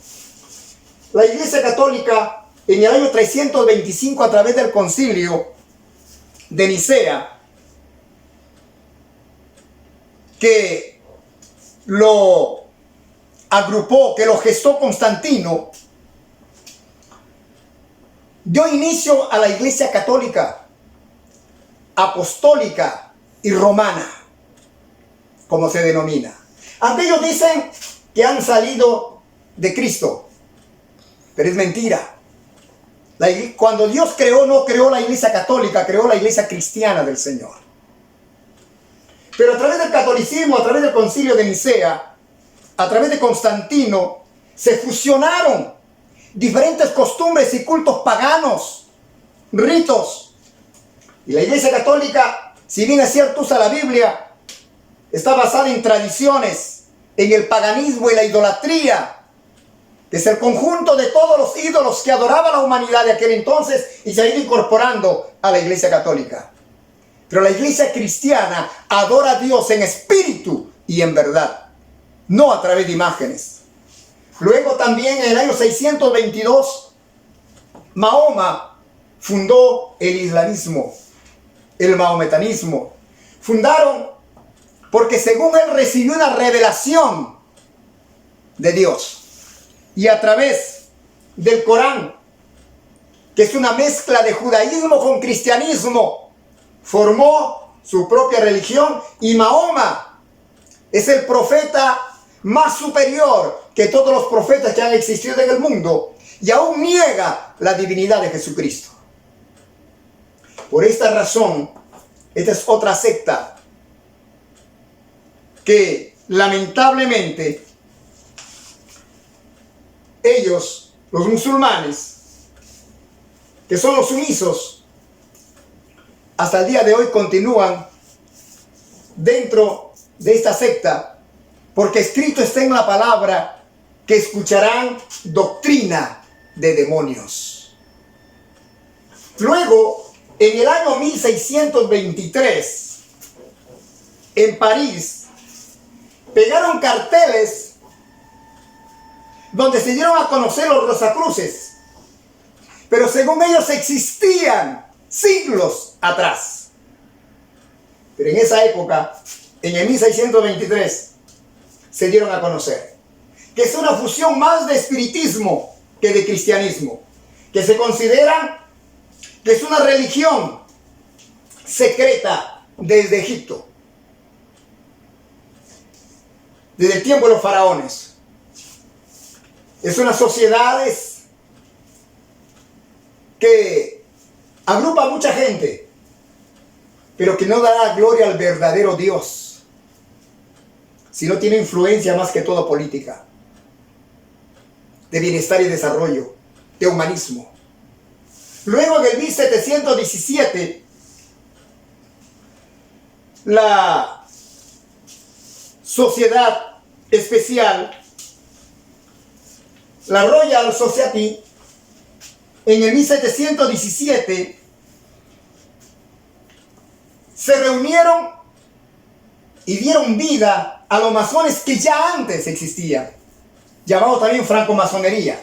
La Iglesia Católica, en el año 325, a través del concilio de Nicea, que lo agrupó, que lo gestó Constantino, dio inicio a la Iglesia católica, apostólica y romana, como se denomina. Aunque ellos dicen que han salido de Cristo, pero es mentira. Cuando Dios creó, no creó la Iglesia católica, creó la Iglesia cristiana del Señor. Pero a través del catolicismo, a través del concilio de Nicea, a través de Constantino, se fusionaron diferentes costumbres y cultos paganos, ritos. Y la Iglesia católica, si bien es cierto usa la Biblia, está basada en tradiciones, en el paganismo y la idolatría. Es el conjunto de todos los ídolos que adoraba la humanidad de aquel entonces y se ha ido incorporando a la Iglesia católica. Pero la Iglesia cristiana adora a Dios en espíritu y en verdad, no a través de imágenes. Luego también en el año 622, Mahoma fundó el islamismo, el mahometanismo. Fundaron porque según él recibió una revelación de Dios. Y a través del Corán, que es una mezcla de judaísmo con cristianismo, formó su propia religión. Y Mahoma es el profeta más superior que todos los profetas que han existido en el mundo, y aún niega la divinidad de Jesucristo. Por esta razón, esta es otra secta que lamentablemente ellos, los musulmanes, que son los sumisos, hasta el día de hoy continúan dentro de esta secta, porque escrito está en la palabra que escucharán doctrina de demonios. Luego, en el año 1623, en París, pegaron carteles donde se dieron a conocer los Rosacruces, pero según ellos existían siglos atrás. Pero en esa época, en el 1623, se dieron a conocer que es una fusión más de espiritismo que de cristianismo, que se consideran que es una religión secreta desde Egipto, desde el tiempo de los faraones. Es unas sociedades que agrupa a mucha gente, pero que no dará gloria al verdadero Dios, sino tiene influencia más que todo política, de bienestar y desarrollo, de humanismo. Luego en el 1717, la sociedad especial, la Royal Society, en el 1717, se reunieron y dieron vida a los masones que ya antes existían, llamado también francomasonería.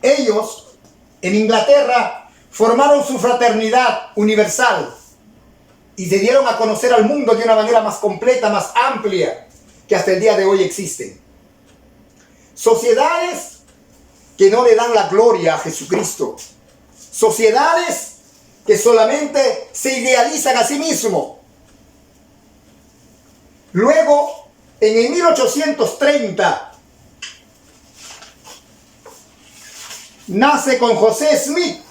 Ellos, en Inglaterra, formaron su fraternidad universal y se dieron a conocer al mundo de una manera más completa, más amplia, que hasta el día de hoy existen. Sociedades que no le dan la gloria a Jesucristo. Sociedades que solamente se idealizan a sí mismos. Luego, en el 1830, nace con José Smith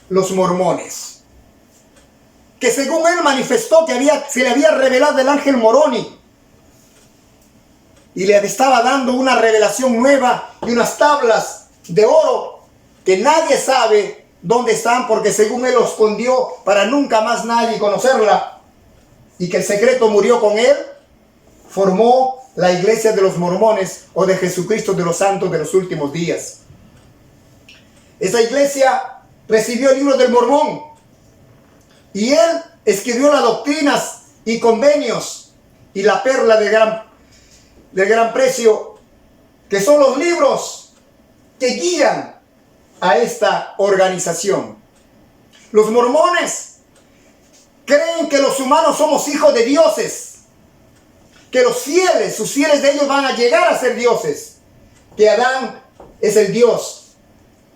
los mormones, que según él manifestó que se le había revelado el ángel Moroni y le estaba dando una revelación nueva y unas tablas de oro que nadie sabe dónde están, porque según él lo escondió para nunca más nadie conocerla, y que el secreto murió con él. Formó la iglesia de los mormones, o de Jesucristo de los santos de los últimos días. Esa iglesia recibió el libro del Mormón y él escribió las doctrinas y convenios y la perla de gran precio, que son los libros que guían a esta organización. Los mormones creen que los humanos somos hijos de dioses que los fieles, sus fieles de ellos van a llegar a ser dioses, que Adán es el Dios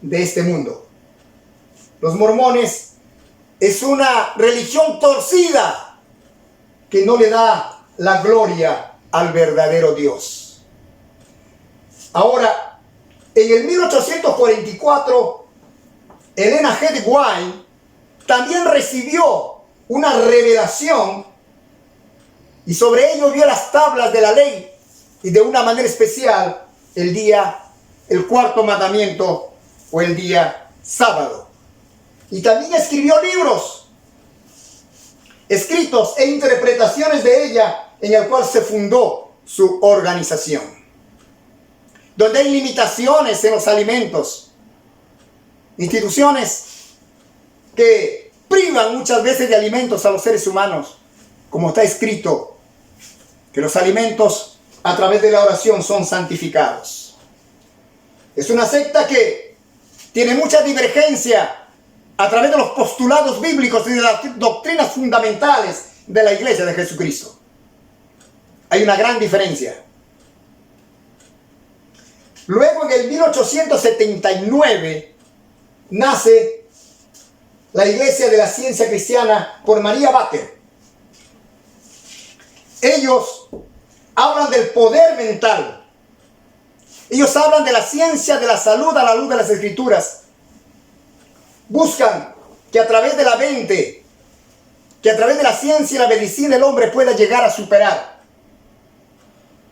de este mundo. Los mormones es una religión torcida que no le da la gloria al verdadero Dios. Ahora, en el 1844, Elena G. White también recibió una revelación y sobre ello vio las tablas de la ley y de una manera especial el cuarto mandamiento o el día sábado. Y también escribió libros, escritos e interpretaciones de ella, en el cual se fundó su organización, donde hay limitaciones en los alimentos, instituciones que privan muchas veces de alimentos a los seres humanos, como está escrito, que los alimentos a través de la oración son santificados. Es una secta que tiene mucha divergencia a través de los postulados bíblicos y de las doctrinas fundamentales de la Iglesia de Jesucristo. Hay una gran diferencia. Luego, en el 1879, nace la Iglesia de la Ciencia Cristiana por María Baker. Ellos hablan del poder mental. Ellos hablan de la ciencia de la salud a la luz de las Escrituras. Buscan que a través de la mente, que a través de la ciencia y la medicina el hombre pueda llegar a superar.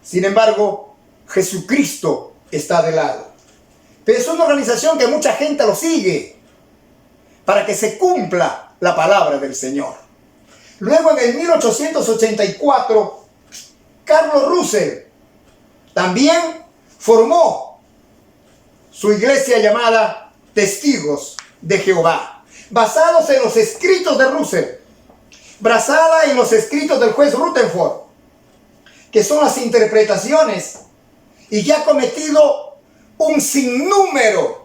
Sin embargo, Jesucristo está de lado. Pero es una organización que mucha gente lo sigue para que se cumpla la palabra del Señor. Luego, en el 1884, Carlos Russell también formó su iglesia llamada Testigos de Jehová, basados en los escritos de Russell, basada en los escritos del juez Rutherford, que son las interpretaciones y que ha cometido un sinnúmero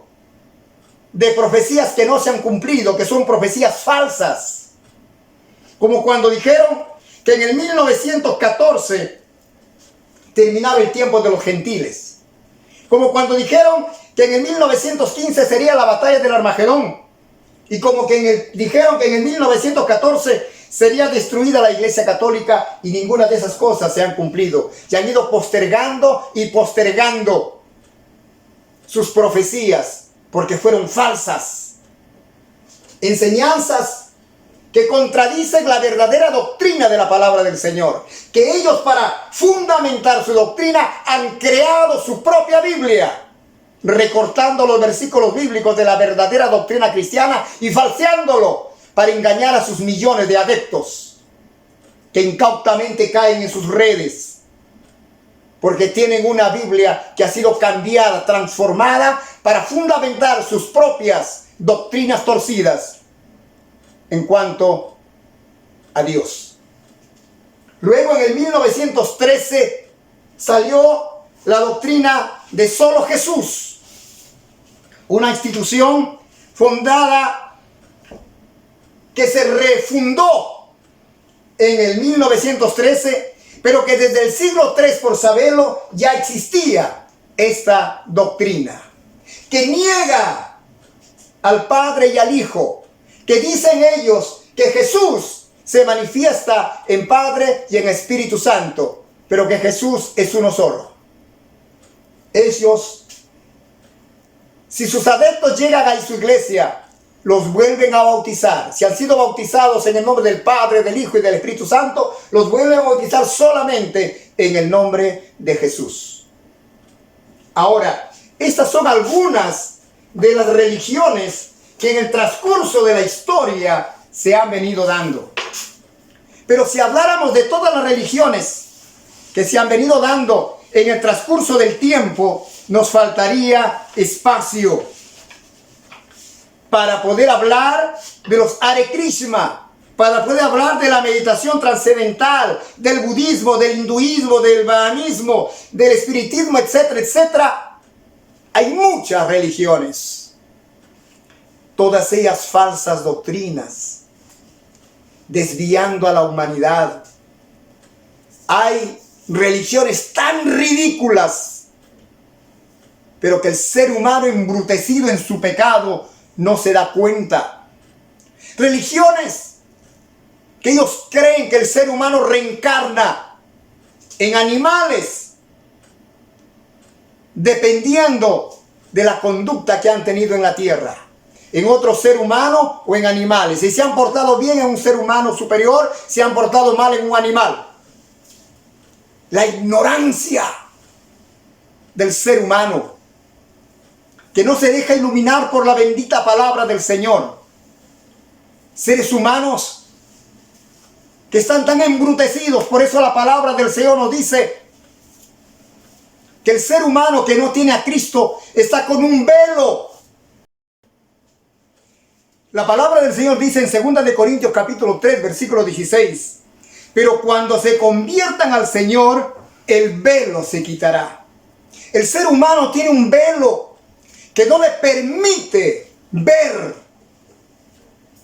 de profecías que no se han cumplido, que son profecías falsas. Como cuando dijeron que en el 1914 terminaba el tiempo de los gentiles. Como cuando dijeron que en el 1915 sería la batalla del Armagedón. Y como que dijeron que en el 1914 sería destruida la Iglesia Católica, y ninguna de esas cosas se han cumplido. Se han ido postergando y postergando sus profecías porque fueron falsas. Enseñanzas que contradicen la verdadera doctrina de la palabra del Señor. Que ellos, para fundamentar su doctrina, han creado su propia Biblia, recortando los versículos bíblicos de la verdadera doctrina cristiana y falseándolo para engañar a sus millones de adeptos que incautamente caen en sus redes, porque tienen una Biblia que ha sido cambiada, transformada para fundamentar sus propias doctrinas torcidas en cuanto a Dios. Luego, en el 1913 salió la doctrina de solo Jesús, una institución fundada que se refundó en el 1913, pero que desde el siglo III por Sabelo ya existía esta doctrina, que niega al Padre y al Hijo, que dicen ellos que Jesús se manifiesta en Padre y en Espíritu Santo, pero que Jesús es uno solo. Ellos, si sus adeptos llegan a su iglesia, los vuelven a bautizar. Si han sido bautizados en el nombre del Padre, del Hijo y del Espíritu Santo, los vuelven a bautizar solamente en el nombre de Jesús. Ahora, estas son algunas de las religiones que en el transcurso de la historia se han venido dando. Pero si habláramos de todas las religiones que se han venido dando en el transcurso del tiempo, nos faltaría espacio para poder hablar de los Hare Krishna, para poder hablar de la meditación trascendental, del budismo, del hinduismo, del brahmanismo, del espiritismo, etcétera, etcétera. Hay muchas religiones, todas ellas falsas doctrinas, desviando a la humanidad. Hay religiones tan ridículas, pero que el ser humano embrutecido en su pecado no se da cuenta. Religiones que ellos creen que el ser humano reencarna en animales, dependiendo de la conducta que han tenido en la tierra, en otro ser humano o en animales. Si se han portado bien en un ser humano superior, se han portado mal en un animal. La ignorancia del ser humano, que no se deja iluminar por la bendita palabra del Señor. Seres humanos que están tan embrutecidos. Por eso la palabra del Señor nos dice que el ser humano que no tiene a Cristo está con un velo. La palabra del Señor dice en 2 de Corintios capítulo 3 versículo 16: pero cuando se conviertan al Señor, el velo se quitará. El ser humano tiene un velo que no le permite ver,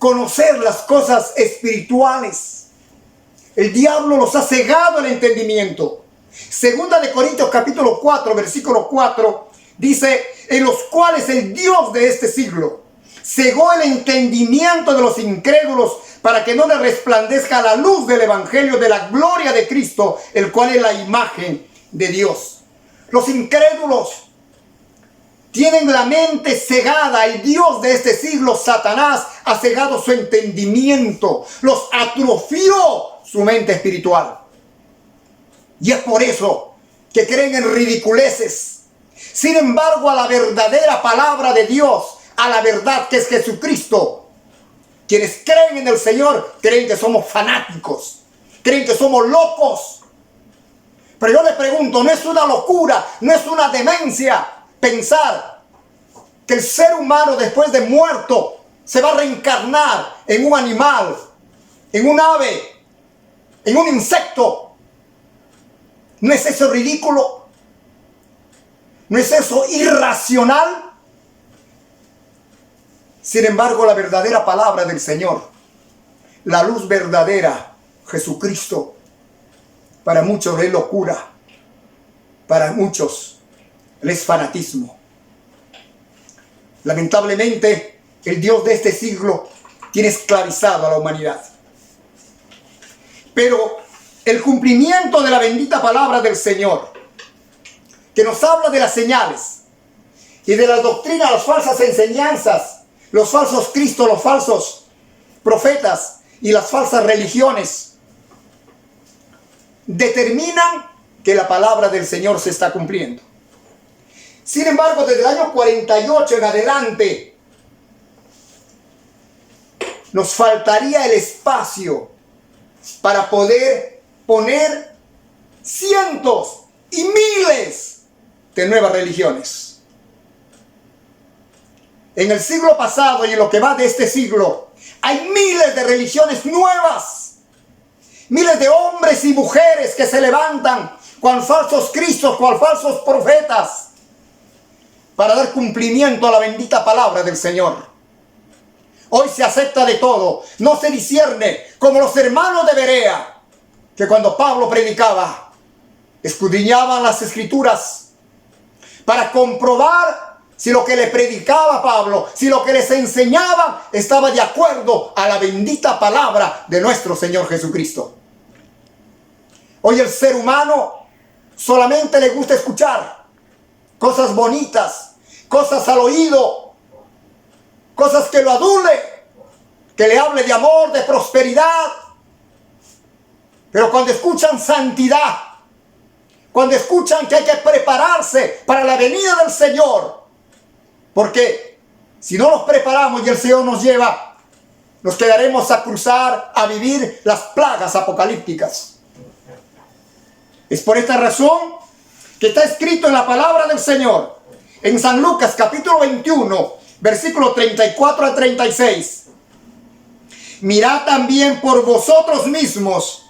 conocer las cosas espirituales. El diablo los ha cegado el entendimiento. 2 de Corintios capítulo 4 versículo 4 dice: en los cuales el Dios de este siglo cegó el entendimiento de los incrédulos, para que no les resplandezca la luz del evangelio de la gloria de Cristo, el cual es la imagen de Dios. Los incrédulos tienen la mente cegada. El Dios de este siglo, Satanás, ha cegado su entendimiento, los atrofió su mente espiritual. Y es por eso que creen en ridiculeces. Sin embargo, a la verdadera palabra de Dios, a la verdad que es Jesucristo, quienes creen en el Señor, creen que somos fanáticos, creen que somos locos. Pero yo les pregunto, ¿no es una locura, no es una demencia pensar que el ser humano después de muerto se va a reencarnar en un animal, en un ave, en un insecto? ¿No es eso ridículo? ¿No es eso irracional? Sin embargo, la verdadera palabra del Señor, la luz verdadera, Jesucristo, para muchos es locura, para muchos es fanatismo. Lamentablemente, el Dios de este siglo tiene esclavizado a la humanidad. Pero el cumplimiento de la bendita palabra del Señor, que nos habla de las señales y de las doctrinas, las falsas enseñanzas, los falsos cristos, los falsos profetas y las falsas religiones, determinan que la palabra del Señor se está cumpliendo. Sin embargo, desde el año 48 en adelante, nos faltaría el espacio para poder poner cientos y miles de nuevas religiones. En el siglo pasado y en lo que va de este siglo, hay miles de religiones nuevas. Miles de hombres y mujeres que se levantan cual falsos cristos, cual falsos profetas, para dar cumplimiento a la bendita palabra del Señor. Hoy se acepta de todo, no se discierne, como los hermanos de Berea, que cuando Pablo predicaba, escudriñaban las escrituras para comprobar si lo que le predicaba Pablo, si lo que les enseñaba estaba de acuerdo a la bendita palabra de nuestro Señor Jesucristo. Hoy el ser humano solamente le gusta escuchar cosas bonitas, cosas al oído, cosas que lo adule, que le hable de amor, de prosperidad. Pero cuando escuchan santidad, cuando escuchan que hay que prepararse para la venida del Señor, porque si no nos preparamos y el Señor nos lleva, nos quedaremos a cruzar, a vivir las plagas apocalípticas. Es por esta razón que está escrito en la palabra del Señor, en San Lucas capítulo 21, versículo 34 a 36. Mirad también por vosotros mismos,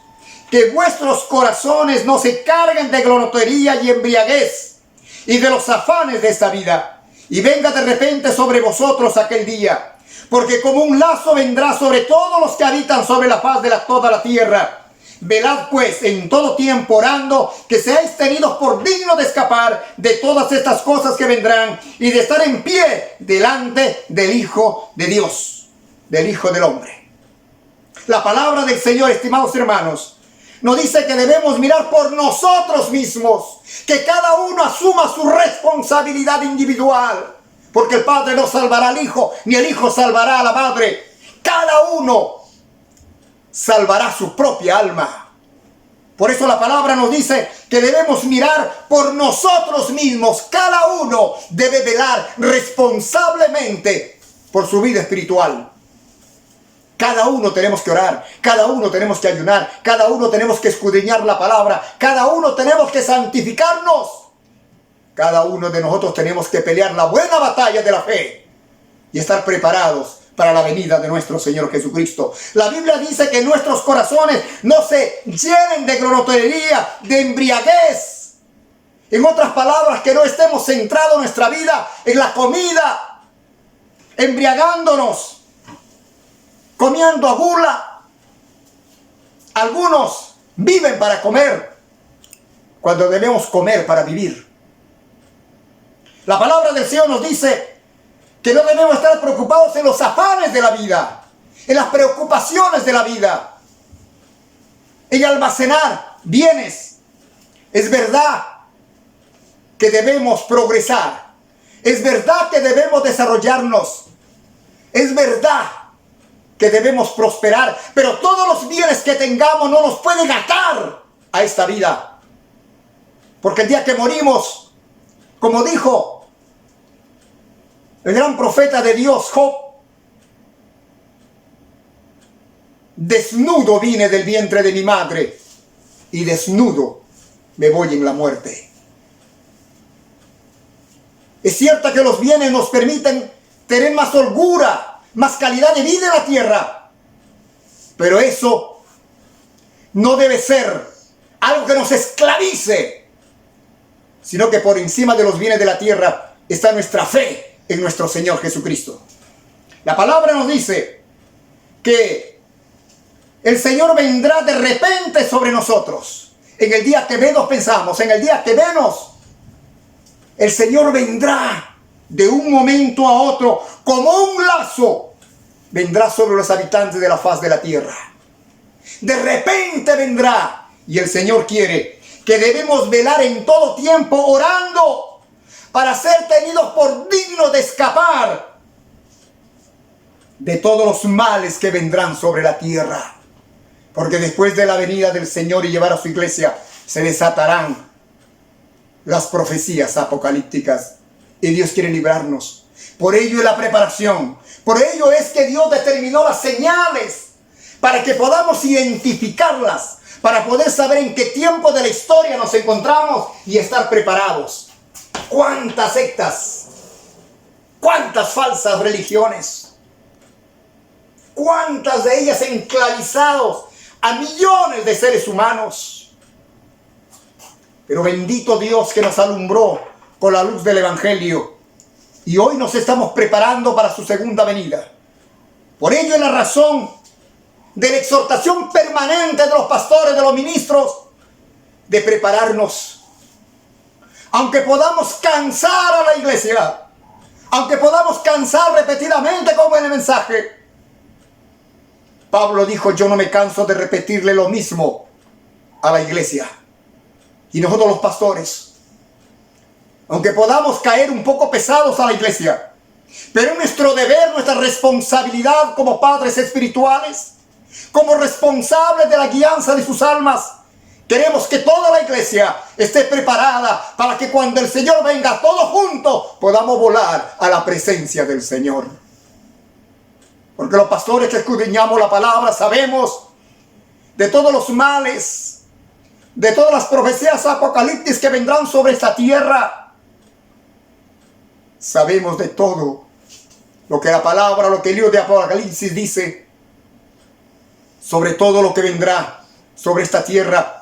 que vuestros corazones no se carguen de glotonería y embriaguez, y de los afanes de esta vida, y venga de repente sobre vosotros aquel día, porque como un lazo vendrá sobre todos los que habitan sobre la faz de toda la tierra, Velad pues en todo tiempo orando, que seáis tenidos por dignos de escapar de todas estas cosas que vendrán y de estar en pie delante del Hijo de Dios, del Hijo del Hombre. La palabra del Señor, estimados hermanos, nos dice que debemos mirar por nosotros mismos, que cada uno asuma su responsabilidad individual, porque el Padre no salvará al Hijo, ni el Hijo salvará a la Madre. Cada uno salvará su propia alma. Por eso la palabra nos dice que debemos mirar por nosotros mismos. Cada uno debe velar responsablemente por su vida espiritual. Cada uno tenemos que orar, cada uno tenemos que ayunar, cada uno tenemos que escudriñar la palabra, cada uno tenemos que santificarnos. Cada uno de nosotros tenemos que pelear la buena batalla de la fe y estar preparados para la venida de nuestro Señor Jesucristo. La Biblia dice que nuestros corazones no se llenen de glotonería, de embriaguez. En otras palabras, que no estemos centrados nuestra vida en la comida, embriagándonos, comiendo a gula. Algunos viven para comer, cuando debemos comer para vivir. La palabra del Señor nos dice que no debemos estar preocupados en los afanes de la vida, en las preocupaciones de la vida, en almacenar bienes. Es verdad que debemos progresar, es verdad que debemos desarrollarnos, es verdad que debemos prosperar, pero todos los bienes que tengamos no nos pueden atar a esta vida, porque el día que morimos, como dijo el gran profeta de Dios, Job, desnudo vine del vientre de mi madre y desnudo me voy en la muerte. Es cierto que los bienes nos permiten tener más holgura, más calidad de vida en la tierra, pero eso no debe ser algo que nos esclavice, sino que por encima de los bienes de la tierra está nuestra fe en nuestro Señor Jesucristo. La palabra nos dice que el Señor vendrá de repente sobre nosotros. En el día que menos pensamos, en el día que menos, el Señor vendrá de un momento a otro, como un lazo, vendrá sobre los habitantes de la faz de la tierra. De repente vendrá, y el Señor quiere que debemos velar en todo tiempo orando, para ser tenidos por dignos de escapar de todos los males que vendrán sobre la tierra. Porque después de la venida del Señor y llevar a su iglesia, se desatarán las profecías apocalípticas. Y Dios quiere librarnos. Por ello es la preparación. Por ello es que Dios determinó las señales, para que podamos identificarlas, para poder saber en qué tiempo de la historia nos encontramos y estar preparados. ¿Cuántas sectas? ¿Cuántas falsas religiones? ¿Cuántas de ellas enclavizados a millones de seres humanos? Pero bendito Dios que nos alumbró con la luz del Evangelio. Y hoy nos estamos preparando para su segunda venida. Por ello es la razón de la exhortación permanente de los pastores, de los ministros, de prepararnos. Aunque podamos cansar a la iglesia, aunque podamos cansar repetidamente como en el mensaje, Pablo dijo: yo no me canso de repetirle lo mismo a la iglesia. Y nosotros los pastores, aunque podamos caer un poco pesados a la iglesia, pero es nuestro deber, nuestra responsabilidad como padres espirituales, como responsables de la guianza de sus almas. Queremos que toda la iglesia esté preparada para que cuando el Señor venga todos juntos podamos volar a la presencia del Señor. Porque los pastores que escudriñamos la palabra sabemos de todos los males, de todas las profecías apocalípticas que vendrán sobre esta tierra. Sabemos de todo lo que la palabra, lo que el libro de Apocalipsis dice, sobre todo lo que vendrá sobre esta tierra.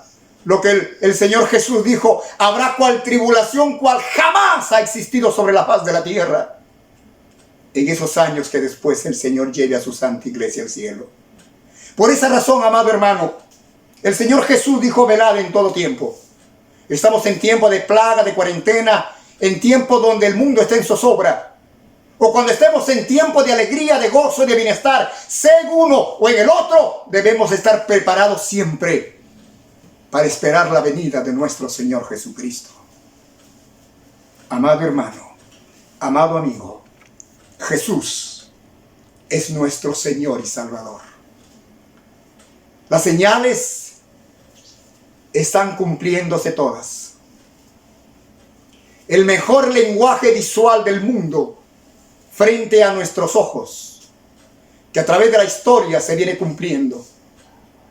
Lo que el Señor Jesús dijo: habrá cual tribulación cual jamás ha existido sobre la faz de la tierra, en esos años que después el Señor lleve a su santa iglesia al cielo. Por esa razón, amado hermano, El Señor Jesús dijo: velad en todo tiempo. Estamos en tiempo de plaga, de cuarentena, en tiempo donde el mundo está en zozobra. O cuando estemos en tiempo de alegría, de gozo y de bienestar, sea en uno o en el otro, debemos estar preparados siempre para esperar la venida de nuestro Señor Jesucristo. Amado hermano, amado amigo, Jesús es nuestro Señor y Salvador. Las señales están cumpliéndose todas. El mejor lenguaje visual del mundo frente a nuestros ojos, que a través de la historia se viene cumpliendo.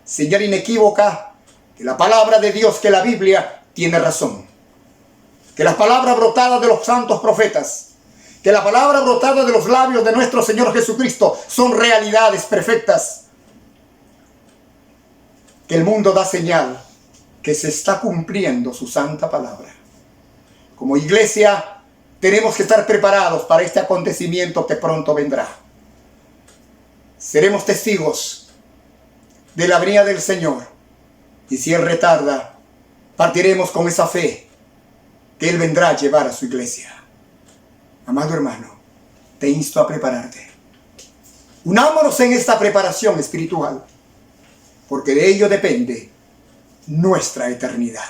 Señal inequívoca que la palabra de Dios, que la Biblia, tiene razón. Que las palabras brotadas de los santos profetas, que la palabra brotada de los labios de nuestro Señor Jesucristo son realidades perfectas. Que el mundo da señal que se está cumpliendo su santa palabra. Como iglesia tenemos que estar preparados para este acontecimiento que pronto vendrá. Seremos testigos de la venida del Señor, y si Él retarda, partiremos con esa fe que Él vendrá a llevar a su iglesia. Amado hermano, te insto a prepararte. Unámonos en esta preparación espiritual, porque de ello depende nuestra eternidad.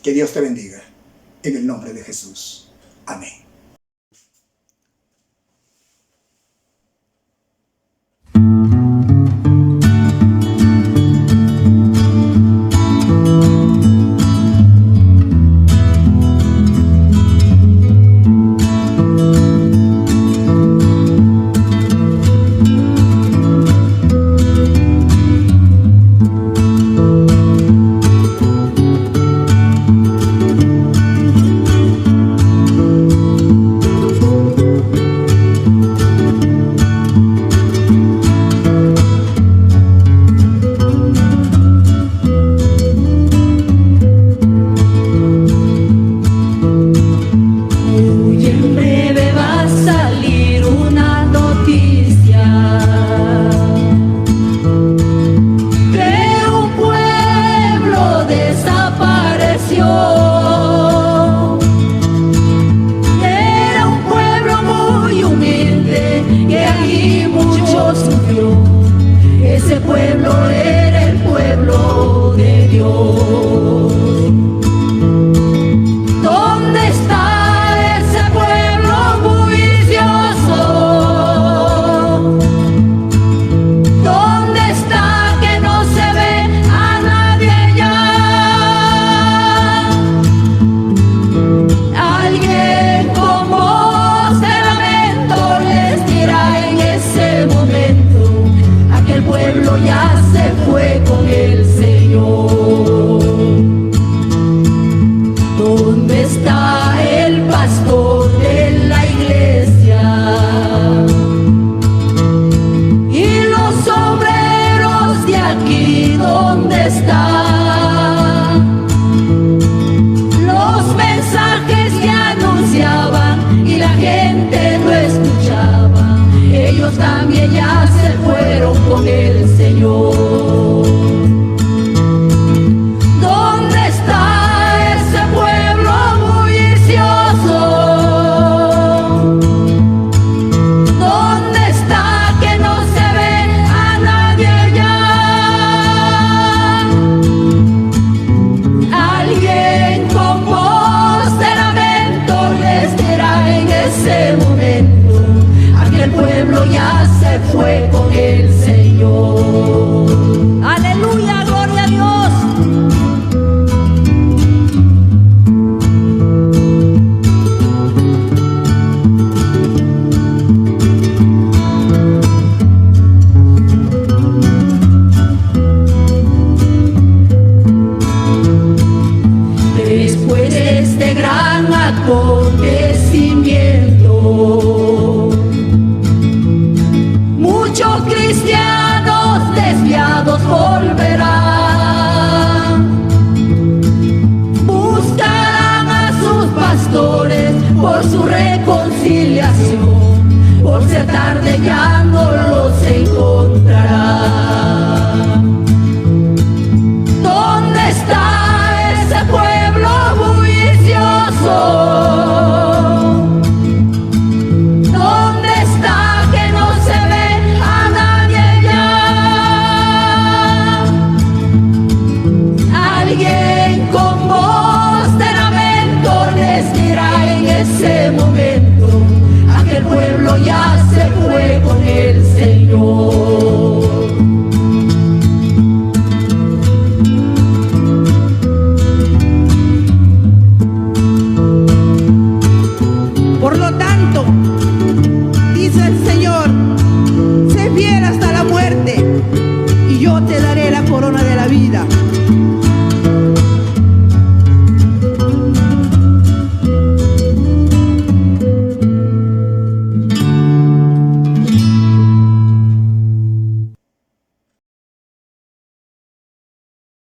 Que Dios te bendiga, en el nombre de Jesús. Amén. por su reconciliación, por ser tarde ya no